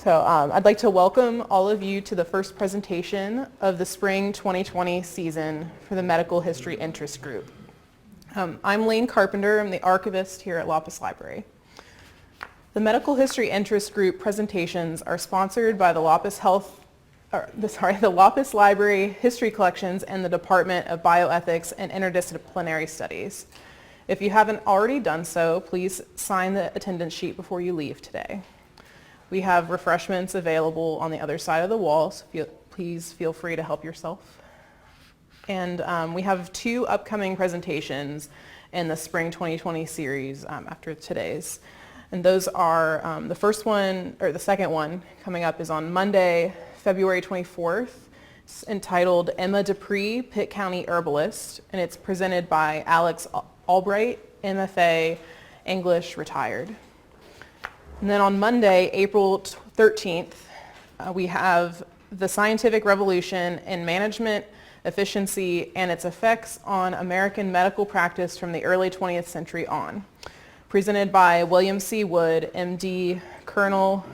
I'd like to welcome all of you to the first presentation of the spring 2020 season for the Medical History Interest Group. I'm Lane Carpenter. I'm the archivist here at Lapis Library. The Medical History Interest Group presentations are sponsored by the Lapis Library History Collections and the Department of Bioethics and Interdisciplinary Studies. If you haven't already done so, please sign the attendance sheet before you leave today. We have refreshments available on the other side of the wall, so please feel free to help yourself. And we have two upcoming presentations in the Spring 2020 series after today's. And those are the second one coming up is on Monday, February 24th. It's entitled Emma Dupree, Pitt County Herbalist, and it's presented by Alex Albright, MFA, English, retired. And then on Monday, April 13th, we have The Scientific Revolution in Management, Efficiency, and its Effects on American Medical Practice from the Early 20th Century on, presented by William C. Wood, MD, Colonel,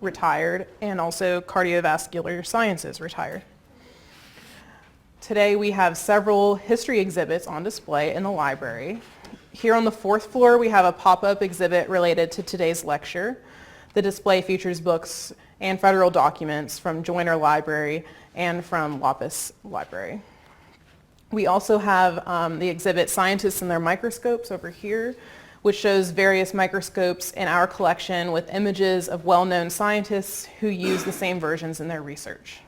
retired, and also Cardiovascular Sciences, retired. Today we have several history exhibits on display in the library. Here on the fourth floor, we have a pop-up exhibit related to today's lecture. The display features books and federal documents from Joyner Library and from Lapis Library. We also have the exhibit Scientists and Their Microscopes over here, which shows various microscopes in our collection with images of well-known scientists who use the same versions in their research.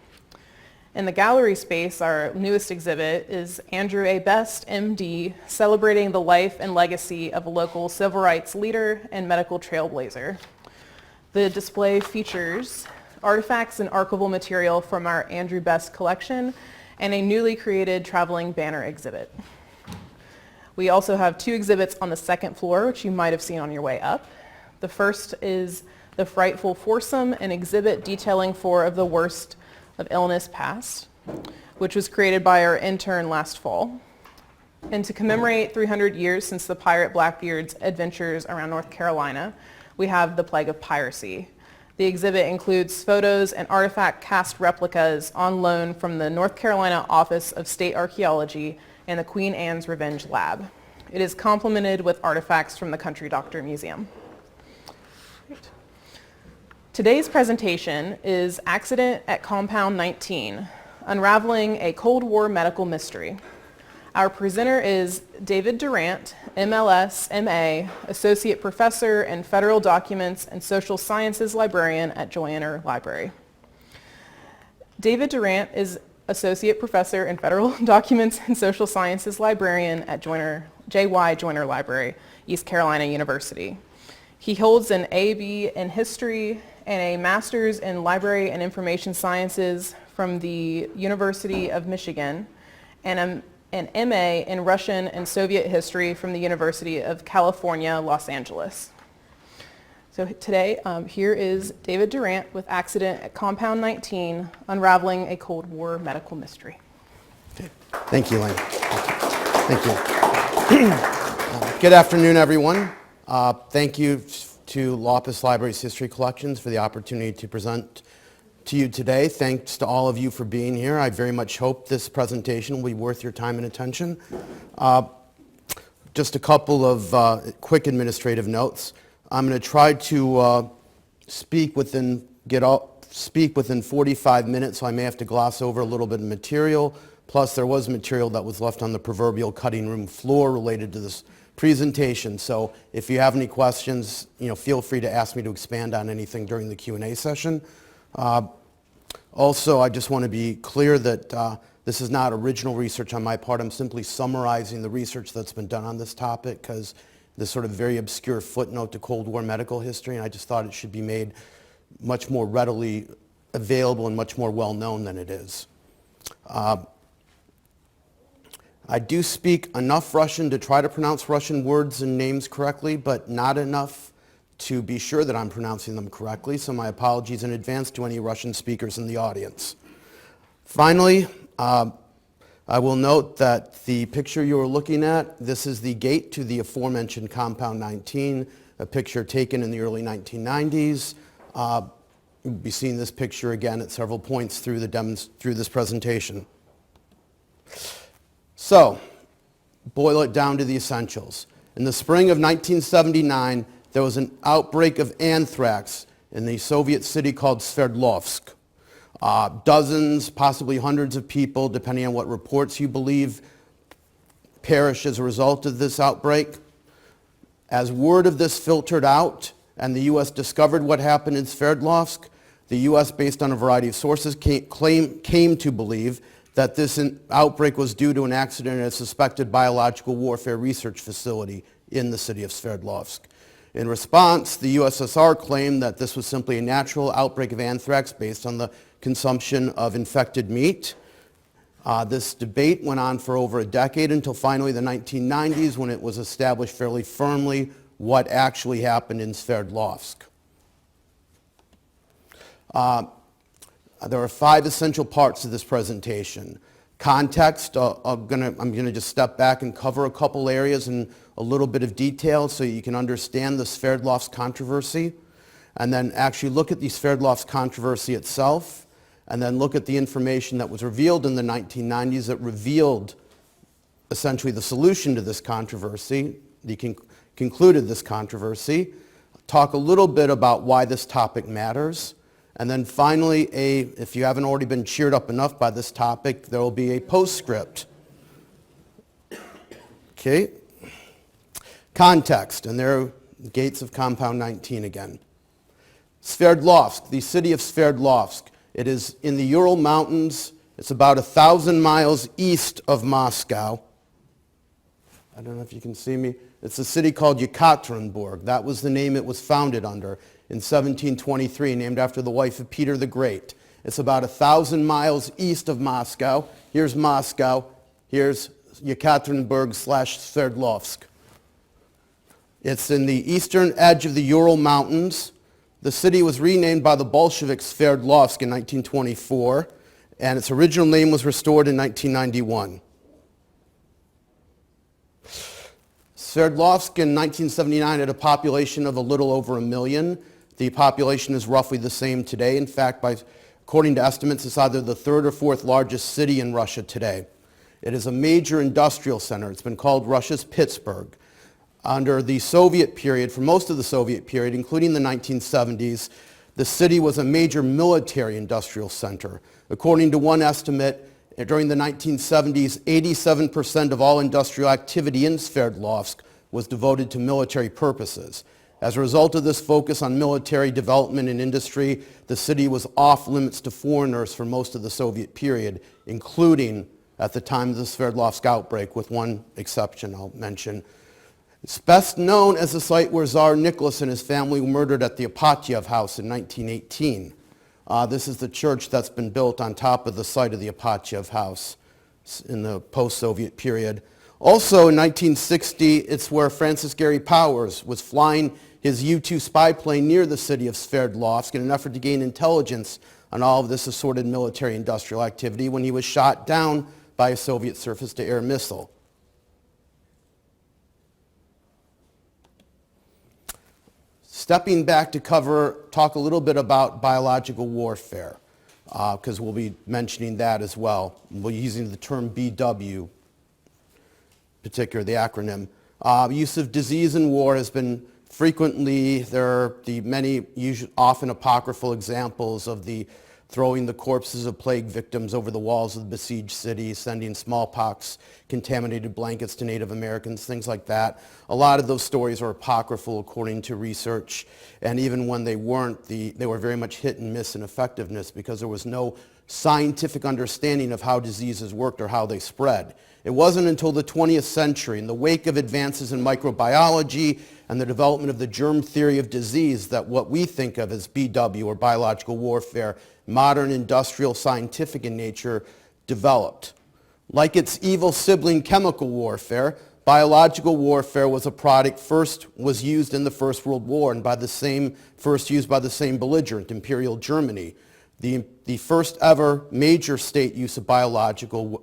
In the gallery space, our newest exhibit is Andrew A. Best, MD, celebrating the life and legacy of a local civil rights leader and medical trailblazer. The display features artifacts and archival material from our Andrew Best collection and a newly created traveling banner exhibit. We also have two exhibits on the second floor, which you might have seen on your way up. The first is The Frightful Foursome, an exhibit detailing four of the worst of illness past, which was created by our intern last fall. And to commemorate 300 years since the pirate Blackbeard's adventures around North Carolina, we have The Plague of Piracy. The exhibit includes photos and artifact cast replicas on loan from the North Carolina Office of State Archaeology and the Queen Anne's Revenge Lab. It is complemented with artifacts from the Country Doctor Museum. Great. Today's presentation is Accident at Compound 19, Unraveling a Cold War Medical Mystery. Our presenter is David Durant, MLS, MA, Associate Professor and Federal Documents and Social Sciences Librarian at Joyner Library. David Durant is Associate Professor and Federal Documents and Social Sciences Librarian at Joyner Library, East Carolina University. He holds an A.B. in History and a Master's in Library and Information Sciences from the University of Michigan and an M.A. in Russian and Soviet History from the University of California, Los Angeles. So today, here is David Durant with Accident at Compound 19, Unraveling a Cold War Medical Mystery. Okay. Thank you, Lane. Thank you. Good afternoon, everyone. Thank you to Lapis Library's History Collections for the opportunity to present to you today. Thanks to all of you for being here. I very much hope this presentation will be worth your time and attention. Just a couple of quick administrative notes. I'm going to try to speak within 45 minutes, so I may have to gloss over a little bit of material. Plus, there was material that was left on the proverbial cutting room floor related to this presentation. So if you have any questions, feel free to ask me to expand on anything during the Q&A session. Also, I just want to be clear that this is not original research on my part. I'm simply summarizing the research that's been done on this topic because this sort of very obscure footnote to Cold War medical history, and I just thought it should be made much more readily available and much more well-known than it is. I do speak enough Russian to try to pronounce Russian words and names correctly, but not enough to be sure that I'm pronouncing them correctly, so my apologies in advance to any Russian speakers in the audience. Finally, I will note that the picture you are looking at, this is the gate to the aforementioned Compound 19, a picture taken in the early 1990s. We'll be seeing this picture again at several points through this presentation. So, boil it down to the essentials. In the spring of 1979, there was an outbreak of anthrax in the Soviet city called Sverdlovsk. Dozens, possibly hundreds of people, depending on what reports you believe, perished as a result of this outbreak. As word of this filtered out and the U.S. discovered what happened in Sverdlovsk, the U.S., based on a variety of sources, came to believe that this outbreak was due to an accident at a suspected biological warfare research facility in the city of Sverdlovsk. In response, the USSR claimed that this was simply a natural outbreak of anthrax based on the consumption of infected meat. This debate went on for over a decade until finally the 1990s, when it was established fairly firmly what actually happened in Sverdlovsk. There are 5 essential parts to this presentation. Context, I'm going to just step back and cover a couple areas in a little bit of detail so you can understand the Sverdlovsk controversy, and then actually look at the Sverdlovsk controversy itself, and then look at the information that was revealed in the 1990s that revealed essentially the solution to this controversy, concluded this controversy, talk a little bit about why this topic matters, and then finally, if you haven't already been cheered up enough by this topic, there will be a postscript. Okay. Context, and there are gates of Compound 19 again. Sverdlovsk, the city of Sverdlovsk. It is in the Ural Mountains. It's about 1,000 miles east of Moscow. I don't know if you can see me. It's a city called Yekaterinburg. That was the name it was founded under in 1723, named after the wife of Peter the Great. It's about 1,000 miles east of Moscow. Here's Moscow. Here's Yekaterinburg/Sverdlovsk. It's in the eastern edge of the Ural Mountains. The city was renamed by the Bolsheviks Sverdlovsk in 1924, and its original name was restored in 1991. Sverdlovsk in 1979 had a population of a little over 1 million. The population is roughly the same today. In fact, according to estimates, it's either the 3rd or 4th largest city in Russia today. It is a major industrial center. It's been called Russia's Pittsburgh. Under the Soviet period, for most of the Soviet period, including the 1970s, the city was a major military industrial center. According to one estimate, during the 1970s, 87% of all industrial activity in Sverdlovsk was devoted to military purposes. As a result of this focus on military development and industry, the city was off limits to foreigners for most of the Soviet period, including at the time of the Sverdlovsk outbreak, with one exception I'll mention. It's best known as the site where Tsar Nicholas and his family were murdered at the Apatyev house in 1918. This is the church that's been built on top of the site of the Apatyev house in the post-Soviet period. Also in 1960, it's where Francis Gary Powers was flying his U-2 spy plane near the city of Sverdlovsk in an effort to gain intelligence on all of this assorted military industrial activity when he was shot down by a Soviet surface-to-air missile. Stepping back to talk a little bit about biological warfare, because we'll be mentioning that as well. We'll be using the term BW, particular the acronym. Use of disease in war has been frequently, there are the many, often apocryphal examples of the throwing the corpses of plague victims over the walls of the besieged city, sending smallpox, contaminated blankets to Native Americans, things like that. A lot of those stories are apocryphal according to research, and even when they weren't, they were very much hit and miss in effectiveness because there was no scientific understanding of how diseases worked or how they spread. It wasn't until the 20th century, in the wake of advances in microbiology and the development of the germ theory of disease, that what we think of as BW, or biological warfare, modern industrial scientific in nature, developed. Like its evil sibling chemical warfare, biological warfare was a product first was used in the First World War and first used by the same belligerent, Imperial Germany. The first ever major state use of biological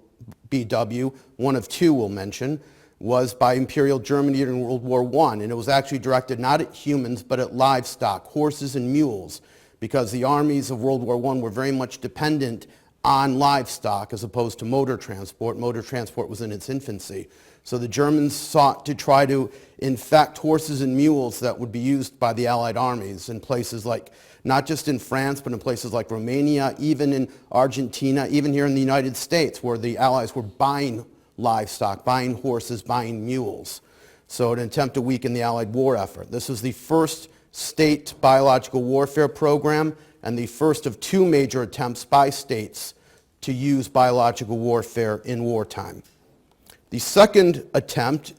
BW, one of two we'll mention, was by Imperial Germany in World War I, and it was actually directed not at humans but at livestock, horses and mules, because the armies of World War I were very much dependent on livestock as opposed to motor transport. Motor transport was in its infancy. So the Germans sought to try to infect horses and mules that would be used by the Allied armies in places like, not just in France, but in places like Romania, even in Argentina, even here in the United States, where the Allies were buying livestock, buying horses, buying mules. So in an attempt to weaken the Allied war effort. This was the first state biological warfare program and the first of two major attempts by states to use biological warfare in wartime. The second attempt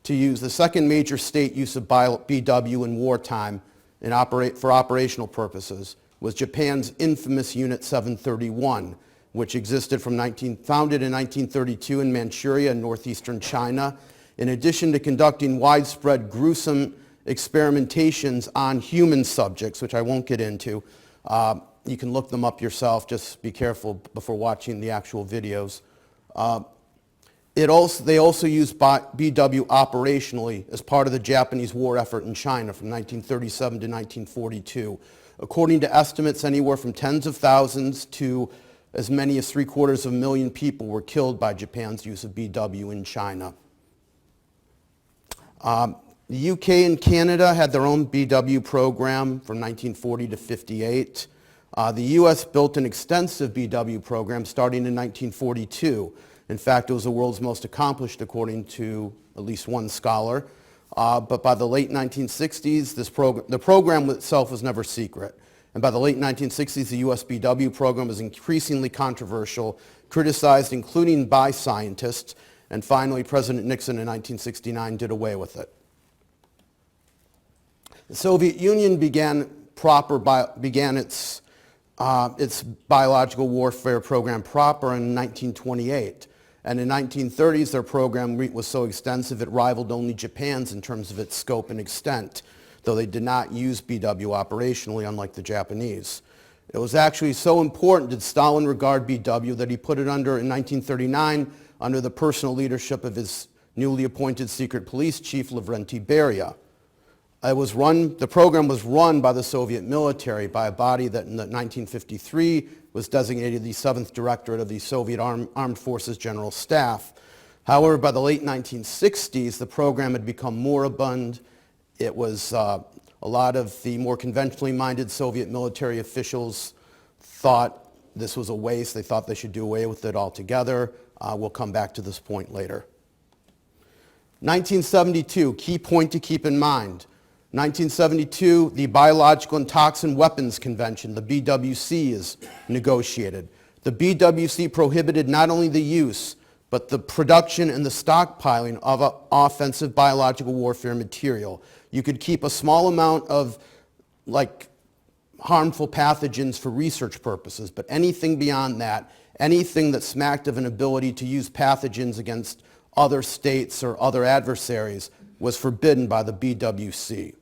to use the second major state use of BW in wartime for operational purposes was Japan's infamous Unit 731, which existed founded in 1932 in Manchuria and northeastern China. In addition to conducting widespread gruesome experimentations on human subjects, which I won't get into, you can look them up yourself, just be careful before watching the actual videos. They also used BW operationally as part of the Japanese war effort in China from 1937 to 1942. According to estimates, anywhere from tens of thousands to as many as 750,000 people were killed by Japan's use of BW in China. The UK and Canada had their own BW program from 1940 to 58. The US built an extensive BW program starting in 1942. In fact, it was the world's most accomplished, according to at least one scholar. But by the late 1960s, the program itself was never secret. And by the late 1960s, the US BW program was increasingly controversial, criticized including by scientists, and finally President Nixon in 1969 did away with it. The Soviet Union began its biological warfare program proper in 1928. And in the 1930s, their program was so extensive it rivaled only Japan's in terms of its scope and extent, though they did not use BW operationally, unlike the Japanese. It was actually so important did Stalin regard BW that he put it in 1939 under the personal leadership of his newly appointed secret police chief, Lavrenti Beria. The program was run by the Soviet military, by a body that in 1953 was designated the 7th Directorate of the Soviet Armed Forces General Staff. However, by the late 1960s, the program had become moribund. It was a lot of the more conventionally minded Soviet military officials thought this was a waste. They thought they should do away with it altogether. We'll come back to this point later. 1972, key point to keep in mind. 1972, the Biological and Toxin Weapons Convention, the BWC, is negotiated. The BWC prohibited not only the use, but the production and the stockpiling of offensive biological warfare material. You could keep a small amount of harmful pathogens for research purposes, but anything beyond that, anything that smacked of an ability to use pathogens against other states or other adversaries was forbidden by the BWC.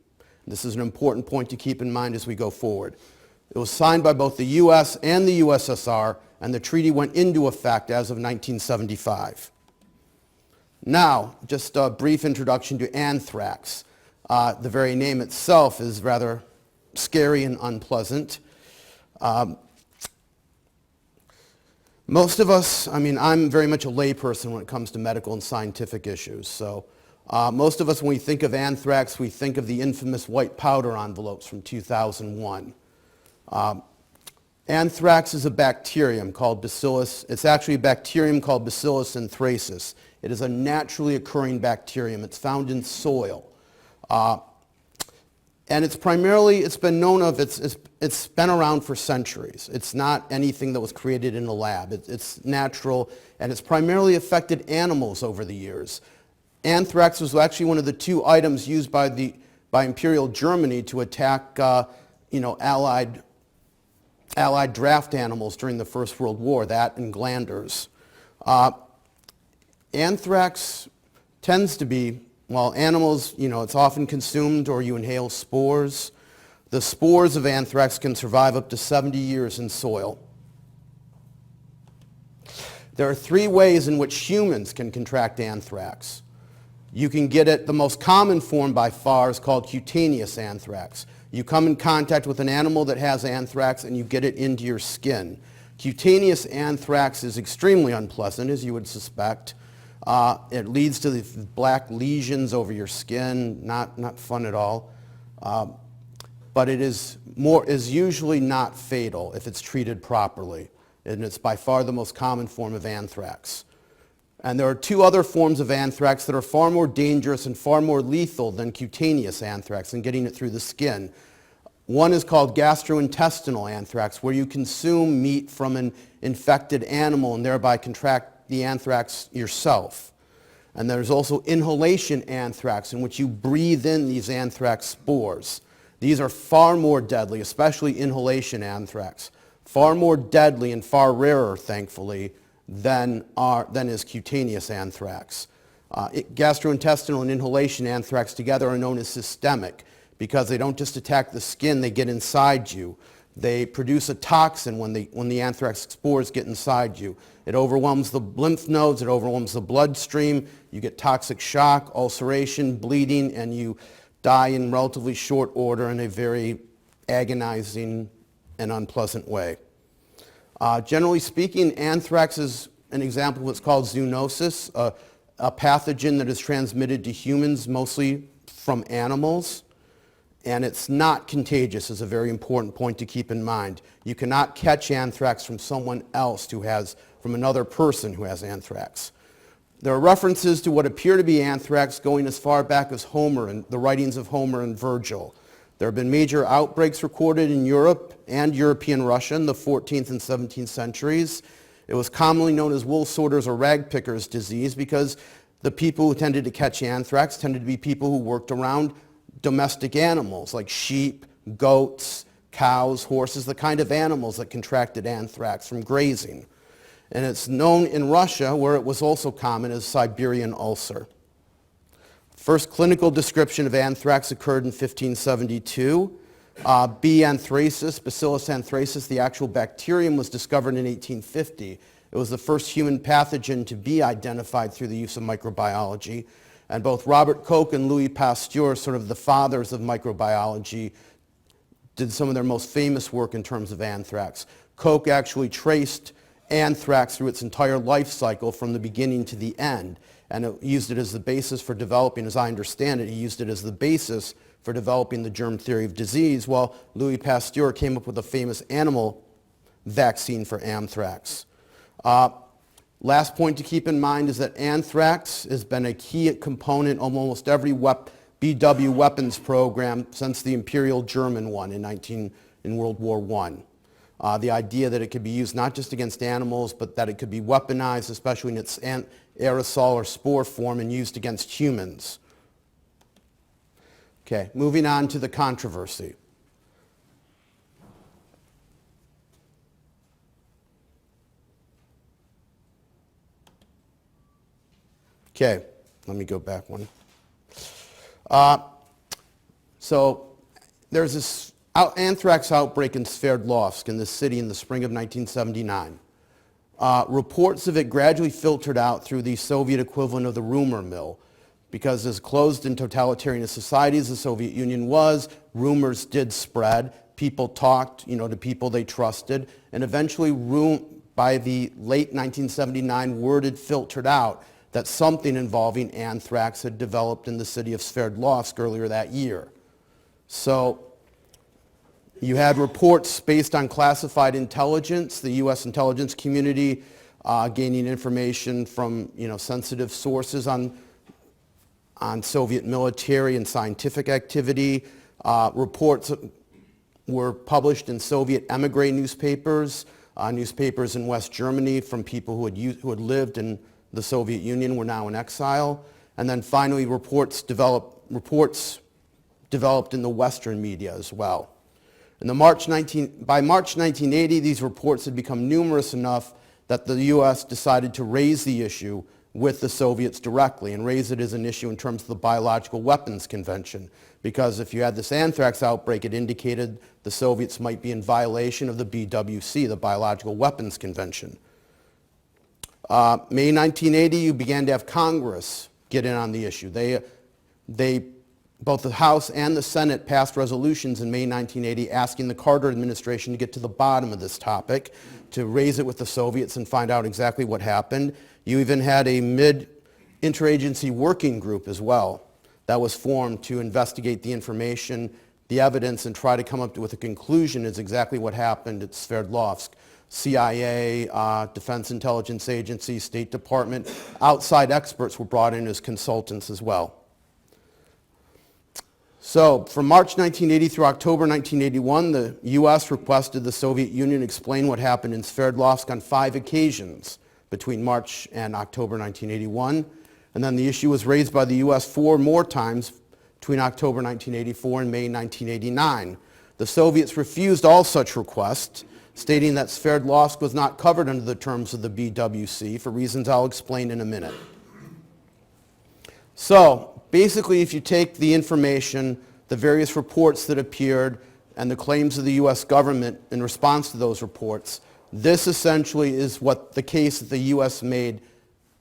This is an important point to keep in mind as we go forward. It was signed by both the U.S. and the USSR, and the treaty went into effect as of 1975. Now, just a brief introduction to anthrax. The very name itself is rather scary and unpleasant. Most of us, I'm very much a layperson when it comes to medical and scientific issues, so most of us, when we think of anthrax, we think of the infamous white powder envelopes from 2001. Anthrax is a bacterium called Bacillus. It's actually a bacterium called Bacillus anthracis. It is a naturally occurring bacterium. It's found in soil. And it's been around for centuries. It's not anything that was created in a lab. It's natural, and it's primarily affected animals over the years. Anthrax was actually one of the two items used by Imperial Germany to attack, Allied draft animals during the First World War, that and glanders. Anthrax tends to be, animals, it's often consumed or you inhale spores. The spores of anthrax can survive up to 70 years in soil. There are 3 ways in which humans can contract anthrax. You can get it, the most common form by far is called cutaneous anthrax. You come in contact with an animal that has anthrax and you get it into your skin. Cutaneous anthrax is extremely unpleasant, as you would suspect. It leads to the black lesions over your skin, not fun at all. But it is usually not fatal if it's treated properly. And it's by far the most common form of anthrax. And there are two other forms of anthrax that are far more dangerous and far more lethal than cutaneous anthrax and getting it through the skin. One is called gastrointestinal anthrax, where you consume meat from an infected animal and thereby contract the anthrax yourself. And there's also inhalation anthrax, in which you breathe in these anthrax spores. These are far more deadly, especially inhalation anthrax. Far more deadly and far rarer, thankfully, than is cutaneous anthrax. Gastrointestinal and inhalation anthrax together are known as systemic because they don't just attack the skin, they get inside you. They produce a toxin when the anthrax spores get inside you. It overwhelms the lymph nodes, it overwhelms the bloodstream, you get toxic shock, ulceration, bleeding, and you die in relatively short order in a very agonizing and unpleasant way. Generally speaking, anthrax is an example of what's called zoonosis, a pathogen that is transmitted to humans mostly from animals, and it's not contagious is a very important point to keep in mind. You cannot catch anthrax from someone else from another person who has anthrax. There are references to what appear to be anthrax going as far back as Homer and the writings of Homer and Virgil. There have been major outbreaks recorded in Europe and European Russia in the 14th and 17th centuries. It was commonly known as wool sorters or rag pickers disease because the people who tended to catch anthrax tended to be people who worked around domestic animals like sheep, goats, cows, horses, the kind of animals that contracted anthrax from grazing. And it's known in Russia, where it was also common, as Siberian ulcer. First clinical description of anthrax occurred in 1572. B. anthracis, Bacillus anthracis, the actual bacterium, was discovered in 1850. It was the first human pathogen to be identified through the use of microbiology. And both Robert Koch and Louis Pasteur, sort of the fathers of microbiology, did some of their most famous work in terms of anthrax. Koch actually traced anthrax through its entire life cycle from the beginning to the end. And it used it as the basis for developing, as I understand it, he used it as the basis for developing the germ theory of disease, while Louis Pasteur came up with a famous animal vaccine for anthrax. Last point to keep in mind is that anthrax has been a key component of almost every BW weapons program since the Imperial German one in World War I. The idea that it could be used not just against animals, but that it could be weaponized, especially in its aerosol or spore form, and used against humans. Okay, moving on to the controversy. Okay, let me go back one. So there's this anthrax outbreak in Sverdlovsk in the city in the spring of 1979. Reports of it gradually filtered out through the Soviet equivalent of the rumor mill, because as closed and totalitarian a society as the Soviet Union was, rumors did spread. People talked, to people they trusted, and eventually, by the late 1979, word had filtered out that something involving anthrax had developed in the city of Sverdlovsk earlier that year. So you had reports based on classified intelligence, the U.S. intelligence community gaining information from sensitive sources on Soviet military and scientific activity. Reports were published in Soviet emigre newspapers, newspapers in West Germany from people who had lived in the Soviet Union, were now in exile. And then finally reports developed in the Western media as well. And by March 1980, these reports had become numerous enough that the U.S. decided to raise the issue with the Soviets directly and raise it as an issue in terms of the Biological Weapons Convention. Because if you had this anthrax outbreak, it indicated the Soviets might be in violation of the BWC, the Biological Weapons Convention. May 1980, you began to have Congress get in on the issue. They both the House and the Senate passed resolutions in May 1980 asking the Carter administration to get to the bottom of this topic, to raise it with the Soviets and find out exactly what happened. You even had a interagency working group as well that was formed to investigate the information, the evidence, and try to come up with a conclusion as exactly what happened at Sverdlovsk. CIA, Defense Intelligence Agency, State Department, outside experts were brought in as consultants as well. So from March 1980 through October 1981, the U.S. requested the Soviet Union explain what happened in Sverdlovsk on 5 occasions between March and October 1981. And then the issue was raised by the U.S. 4 more times between October 1984 and May 1989. The Soviets refused all such requests, stating that Sverdlovsk was not covered under the terms of the BWC for reasons I'll explain in a minute. So basically, if you take the information, the various reports that appeared, and the claims of the U.S. government in response to those reports, this essentially is what the case that the U.S. made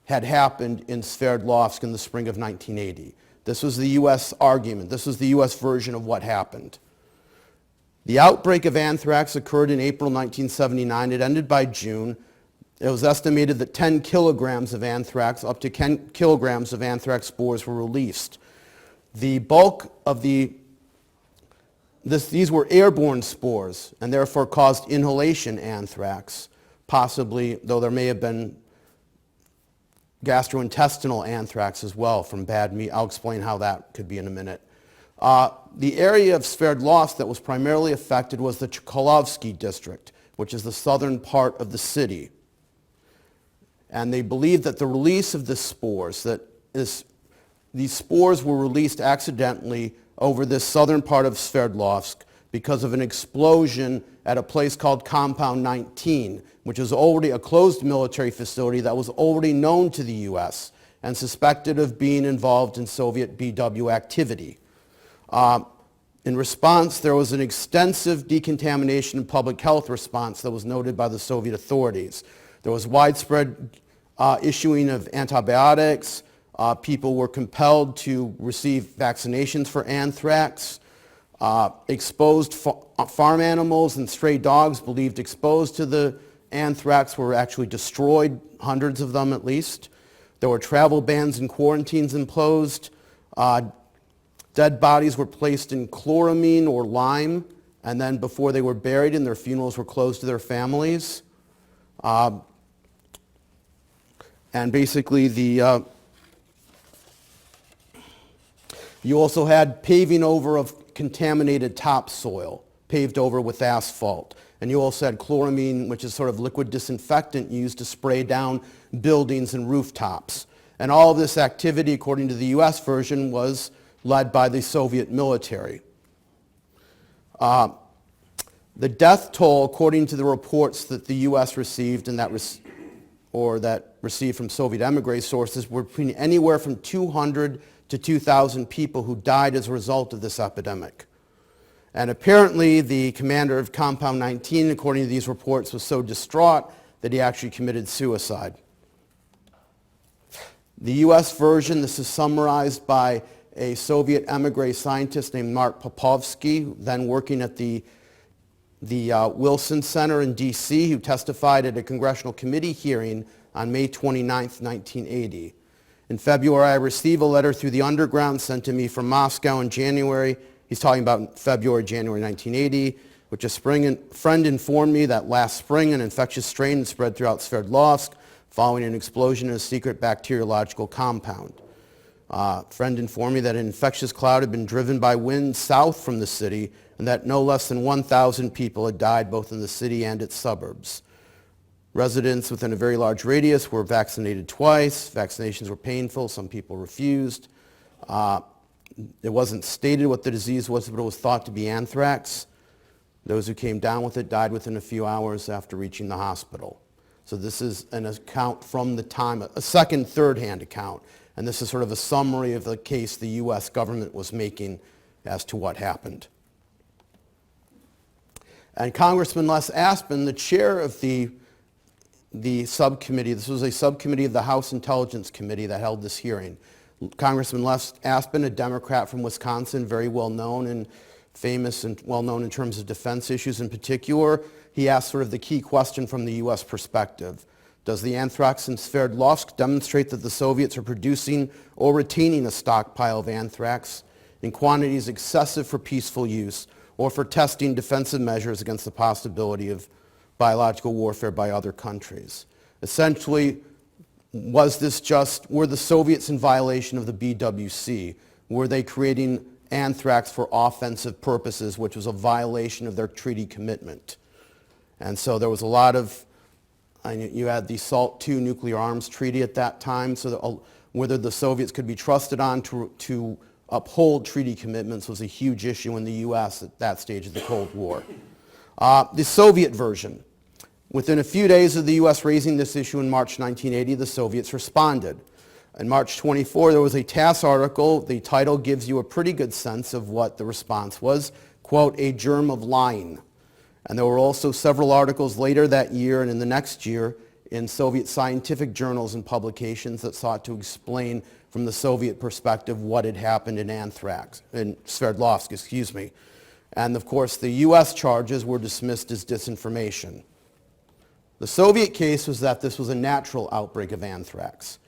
had happened in Sverdlovsk in the spring of 1980. This was the U.S. argument. This was the U.S. version of what happened. The outbreak of anthrax occurred in April 1979. It ended by June. It was estimated that 10 kilograms of anthrax, up to 10 kilograms of anthrax spores were released. The bulk of these were airborne spores and therefore caused inhalation anthrax, possibly, though there may have been gastrointestinal anthrax as well from bad meat. I'll explain how that could be in a minute. The area of Sverdlovsk that was primarily affected was the Chkalovsky district, which is the southern part of the city. And they believed that the release of the spores, these spores were released accidentally over this southern part of Sverdlovsk because of an explosion at a place called Compound 19, which was already a closed military facility that was already known to the U.S. and suspected of being involved in Soviet BW activity. In response, there was an extensive decontamination and public health response that was noted by the Soviet authorities. There was widespread issuing of antibiotics. People were compelled to receive vaccinations for anthrax. Exposed farm animals and stray dogs believed exposed to the anthrax were actually destroyed, hundreds of them at least. There were travel bans and quarantines imposed. Dead bodies were placed in chloramine or lime, and then before they were buried and their funerals were closed to their families. And basically you also had paving over of contaminated topsoil, paved over with asphalt. And you also had chloramine, which is sort of liquid disinfectant used to spray down buildings and rooftops. And all of this activity, according to the U.S. version, was led by the Soviet military. The death toll, according to the reports that the U.S. received and that received from Soviet emigre sources, were between anywhere from 200 to 2,000 people who died as a result of this epidemic. And apparently the commander of Compound 19, according to these reports, was so distraught that he actually committed suicide. The U.S. version, this is summarized by a Soviet emigre scientist named Mark Popovsky, then working at the Wilson Center in D.C., who testified at a congressional committee hearing on May 29, 1980. In February, I received a letter through the underground sent to me from Moscow in January. He's talking about February, January 1980, which a friend informed me that last spring an infectious strain had spread throughout Sverdlovsk following an explosion in a secret bacteriological compound. A friend informed me that an infectious cloud had been driven by wind south from the city and that no less than 1,000 people had died both in the city and its suburbs. Residents within a very large radius were vaccinated twice. Vaccinations were painful. Some people refused. It wasn't stated what the disease was, but it was thought to be anthrax. Those who came down with it died within a few hours after reaching the hospital. So this is an account from the time, a second, third-hand account. And this is sort of a summary of the case the U.S. government was making as to what happened. And Congressman Les Aspin, the chair of the subcommittee, this was a subcommittee of the House Intelligence Committee that held this hearing. Congressman Les Aspin, a Democrat from Wisconsin, very well known and famous and well known in terms of defense issues in particular, he asked sort of the key question from the U.S. perspective. Does the anthrax in Sverdlovsk demonstrate that the Soviets are producing or retaining a stockpile of anthrax in quantities excessive for peaceful use or for testing defensive measures against the possibility of biological warfare by other countries? Essentially, were the Soviets in violation of the BWC? Were they creating anthrax for offensive purposes, which was a violation of their treaty commitment? And so there was a lot of, you had the SALT II nuclear arms treaty at that time, so whether the Soviets could be trusted on to uphold treaty commitments was a huge issue in the U.S. at that stage of the Cold War. The Soviet version. Within a few days of the U.S. raising this issue in March 1980, the Soviets responded. On March 24, there was a TASS article. The title gives you a pretty good sense of what the response was. Quote, "A germ of lying." And there were also several articles later that year and in the next year in Soviet scientific journals and publications that sought to explain from the Soviet perspective what had happened in Sverdlovsk, And of course, the U.S. charges were dismissed as disinformation. The Soviet case was that this was a natural outbreak of anthrax.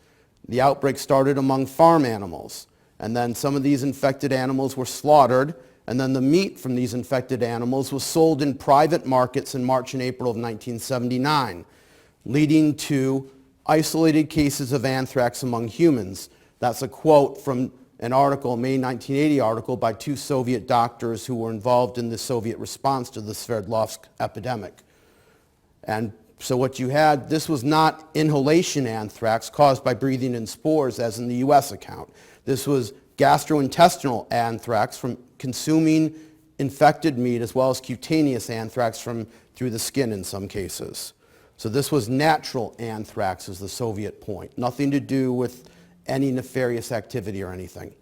The outbreak started among farm animals, and then some of these infected animals were slaughtered, and then the meat from these infected animals was sold in private markets in March and April of 1979, leading to isolated cases of anthrax among humans. That's a quote from an article, a May 1980 article, by two Soviet doctors who were involved in the Soviet response to the Sverdlovsk epidemic. And so what you had, this was not inhalation anthrax caused by breathing in spores as in the U.S. account. This was gastrointestinal anthrax from consuming infected meat as well as cutaneous anthrax through the skin in some cases. So this was natural anthrax is the Soviet point. Nothing to do with any nefarious activity or anything.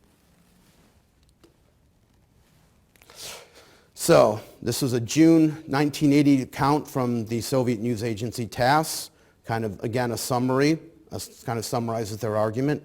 So this was a June 1980 account from the Soviet news agency TASS, kind of, again, a summary, kind of summarizes their argument.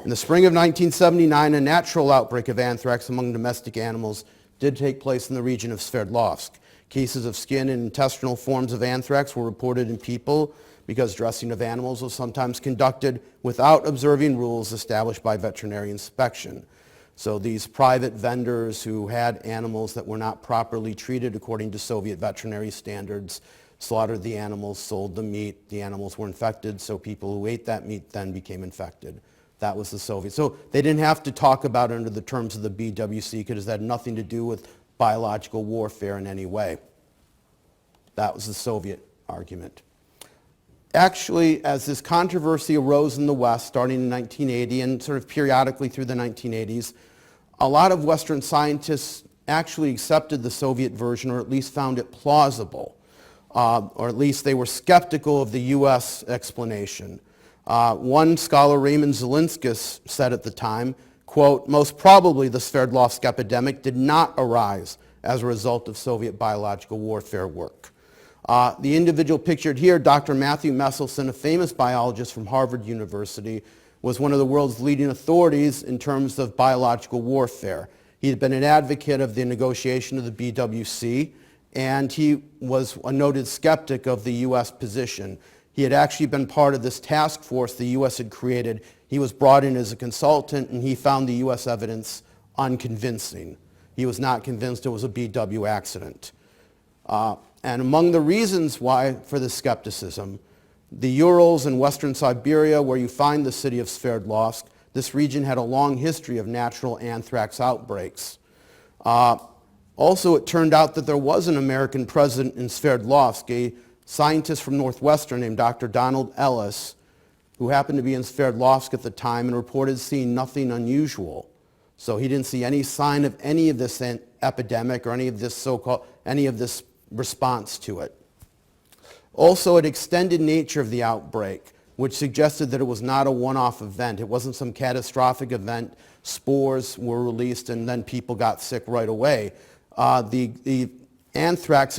In the spring of 1979, a natural outbreak of anthrax among domestic animals did take place in the region of Sverdlovsk. Cases of skin and intestinal forms of anthrax were reported in people because dressing of animals was sometimes conducted without observing rules established by veterinary inspection. So these private vendors who had animals that were not properly treated according to Soviet veterinary standards slaughtered the animals, sold the meat, the animals were infected, so people who ate that meat then became infected. That was the Soviet. So they didn't have to talk about it under the terms of the BWC because it had nothing to do with biological warfare in any way. That was the Soviet argument. Actually, as this controversy arose in the West starting in 1980 and sort of periodically through the 1980s, a lot of Western scientists actually accepted the Soviet version or at least found it plausible, or at least they were skeptical of the U.S. explanation. One scholar, Raymond Zelinskis, said at the time, quote, "Most probably the Sverdlovsk epidemic did not arise as a result of Soviet biological warfare work." The individual pictured here, Dr. Matthew Messelson, a famous biologist from Harvard University, was one of the world's leading authorities in terms of biological warfare. He had been an advocate of the negotiation of the BWC, and he was a noted skeptic of the U.S. position. He had actually been part of this task force the U.S. had created. He was brought in as a consultant, and he found the U.S. evidence unconvincing. He was not convinced it was a BW accident. And among the reasons why for the skepticism, the Urals and Western Siberia, where you find the city of Sverdlovsk, this region had a long history of natural anthrax outbreaks. Also, it turned out that there was an American present in Sverdlovsk, a scientist from Northwestern named Dr. Donald Ellis, who happened to be in Sverdlovsk at the time and reported seeing nothing unusual. So he didn't see any sign of any of this epidemic or any of this response to it. Also, an extended nature of the outbreak, which suggested that it was not a one-off event. It wasn't some catastrophic event. Spores were released and then people got sick right away. The anthrax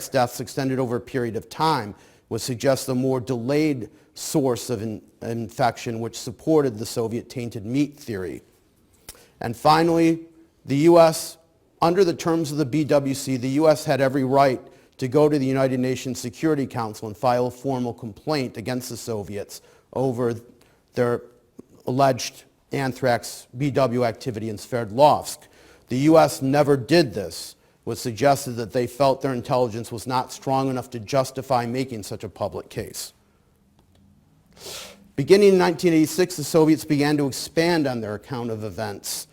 deaths extended over a period of time would suggest a more delayed source of infection, which supported the Soviet tainted meat theory. And finally, the U.S., under the terms of the BWC, the U.S. had every right to go to the United Nations Security Council and file a formal complaint against the Soviets over their alleged anthrax BW activity in Sverdlovsk. The U.S. never did this, which suggested that they felt their intelligence was not strong enough to justify making such a public case. Beginning in 1986, the Soviets began to expand on their account of events.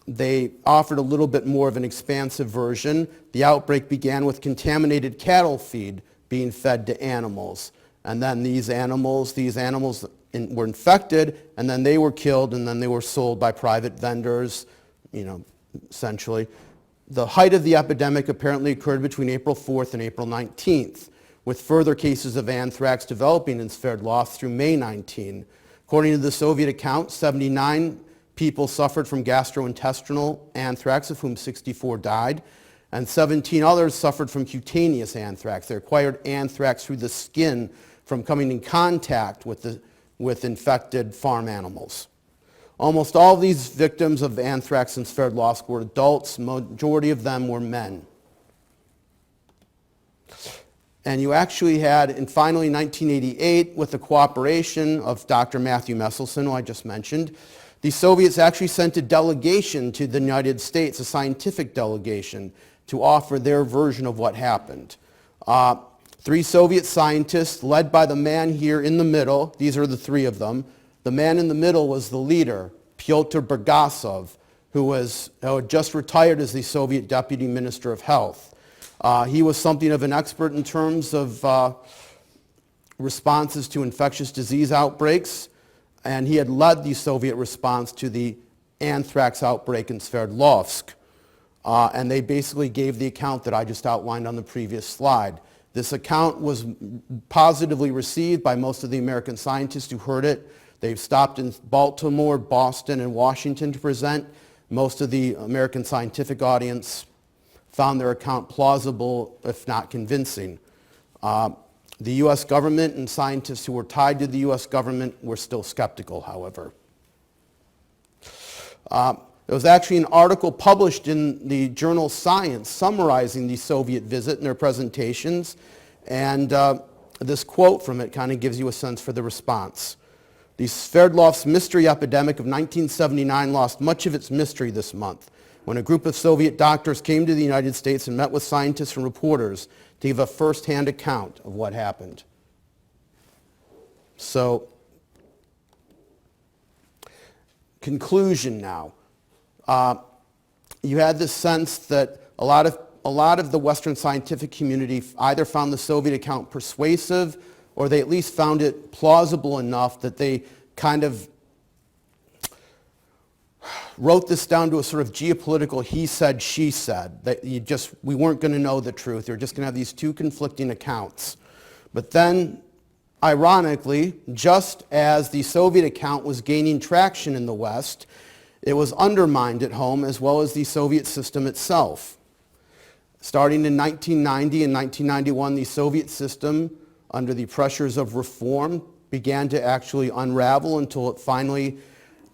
They offered a little bit more of an expansive version. The outbreak began with contaminated cattle feed being fed to animals. And then these animals were infected, and then they were killed, and then they were sold by private vendors, essentially. The height of the epidemic apparently occurred between April 4th and April 19th, with further cases of anthrax developing in Sverdlovsk through May 19. According to the Soviet account, 79 people suffered from gastrointestinal anthrax, of whom 64 died, and 17 others suffered from cutaneous anthrax. They acquired anthrax through the skin from coming in contact with infected farm animals. Almost all of these victims of anthrax in Sverdlovsk were adults. Majority of them were men. And you actually had, and finally in 1988, with the cooperation of Dr. Matthew Messelson, who I just mentioned, the Soviets actually sent a delegation to the United States, a scientific delegation, to offer their version of what happened. 3 Soviet scientists, led by the man here in the middle, these are the 3 of them. The man in the middle was the leader, Pyotr Burgasov, who had just retired as the Soviet Deputy Minister of Health. He was something of an expert in terms of responses to infectious disease outbreaks, and he had led the Soviet response to the anthrax outbreak in Sverdlovsk. And they basically gave the account that I just outlined on the previous slide. This account was positively received by most of the American scientists who heard it. They stopped in Baltimore, Boston, and Washington to present. Most of the American scientific audience found their account plausible, if not convincing. The U.S. government and scientists who were tied to the U.S. government were still skeptical, however. There was actually an article published in the journal Science summarizing the Soviet visit and their presentations, and this quote from it kind of gives you a sense for the response. The Sverdlovsk mystery epidemic of 1979 lost much of its mystery this month when a group of Soviet doctors came to the United States and met with scientists and reporters to give a first-hand account of what happened. So, conclusion now. You had this sense that a lot of the Western scientific community either found the Soviet account persuasive or they at least found it plausible enough that they kind of wrote this down to a sort of geopolitical he said, she said, that we weren't going to know the truth. They were just going to have these 2 conflicting accounts. But then, ironically, just as the Soviet account was gaining traction in the West, it was undermined at home as well as the Soviet system itself. Starting in 1990 and 1991, the Soviet system, under the pressures of reform, began to actually unravel until it finally,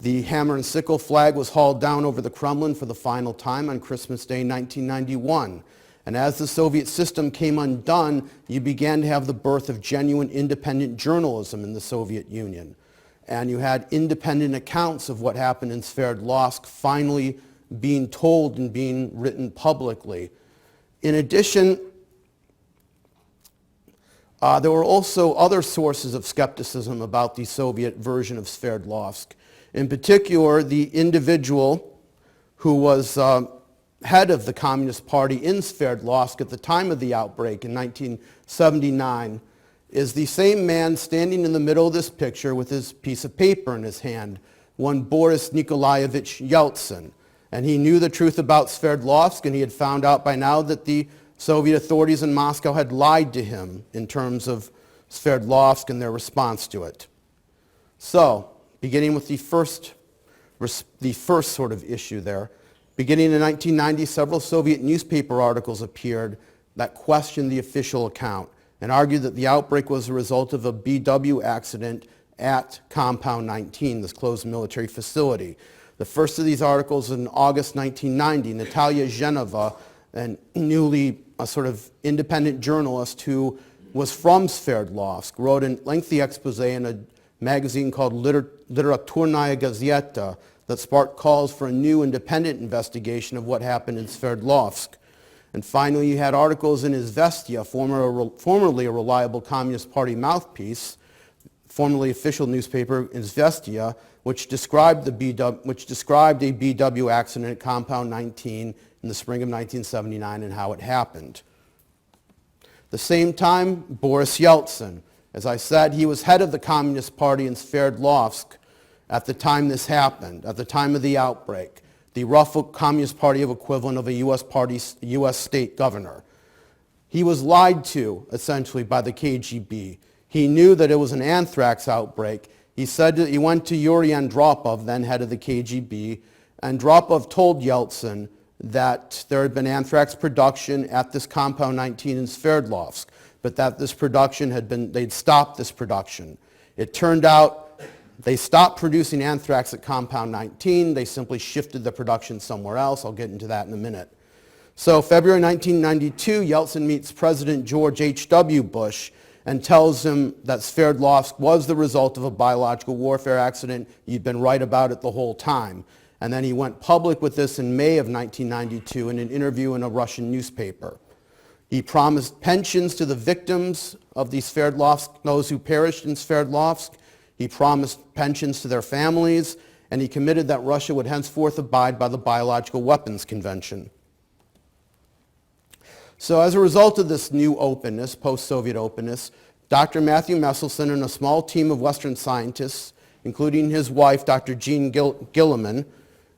the hammer and sickle flag was hauled down over the Kremlin for the final time on Christmas Day 1991. And as the Soviet system came undone, you began to have the birth of genuine independent journalism in the Soviet Union. And you had independent accounts of what happened in Sverdlovsk finally being told and being written publicly. In addition, there were also other sources of skepticism about the Soviet version of Sverdlovsk. In particular, the individual who was head of the Communist Party in Sverdlovsk at the time of the outbreak in 1979 is the same man standing in the middle of this picture with his piece of paper in his hand, one Boris Nikolaevich Yeltsin. And he knew the truth about Sverdlovsk, and he had found out by now that the Soviet authorities in Moscow had lied to him in terms of Sverdlovsk and their response to it. So, beginning with the first sort of issue there, beginning in 1990, several Soviet newspaper articles appeared that questioned the official account and argued that the outbreak was a result of a BW accident at Compound 19, this closed military facility. The first of these articles in August 1990, Natalia Geneva, a sort of independent journalist who was from Sverdlovsk, wrote a lengthy expose in a magazine called Literaturная Gazeta that sparked calls for a new independent investigation of what happened in Sverdlovsk. And finally, you had articles in Izvestia, formerly a reliable Communist Party mouthpiece, formerly official newspaper Izvestia, which described a BW accident at Compound 19 in the spring of 1979 and how it happened. At the same time, Boris Yeltsin. As I said, he was head of the Communist Party in Sverdlovsk at the time this happened, at the time of the outbreak, the rough Communist Party equivalent of a U.S. state governor. He was lied to, essentially, by the KGB. He knew that it was an anthrax outbreak. He said that he went to Yuri Andropov, then head of the KGB. Andropov told Yeltsin that there had been anthrax production at this Compound 19 in Sverdlovsk, but that this production they'd stopped this production. It turned out they stopped producing anthrax at Compound 19. They simply shifted the production somewhere else. I'll get into that in a minute. So February 1992, Yeltsin meets President George H.W. Bush and tells him that Sverdlovsk was the result of a biological warfare accident. You'd been right about it the whole time. And then he went public with this in May of 1992 in an interview in a Russian newspaper. He promised pensions to the victims of the Sverdlovsk, those who perished in Sverdlovsk. He promised pensions to their families, and he committed that Russia would henceforth abide by the Biological Weapons Convention. So as a result of this new openness, post-Soviet openness, Dr. Matthew Messelson and a small team of Western scientists, including his wife, Dr. Jean Gilliman,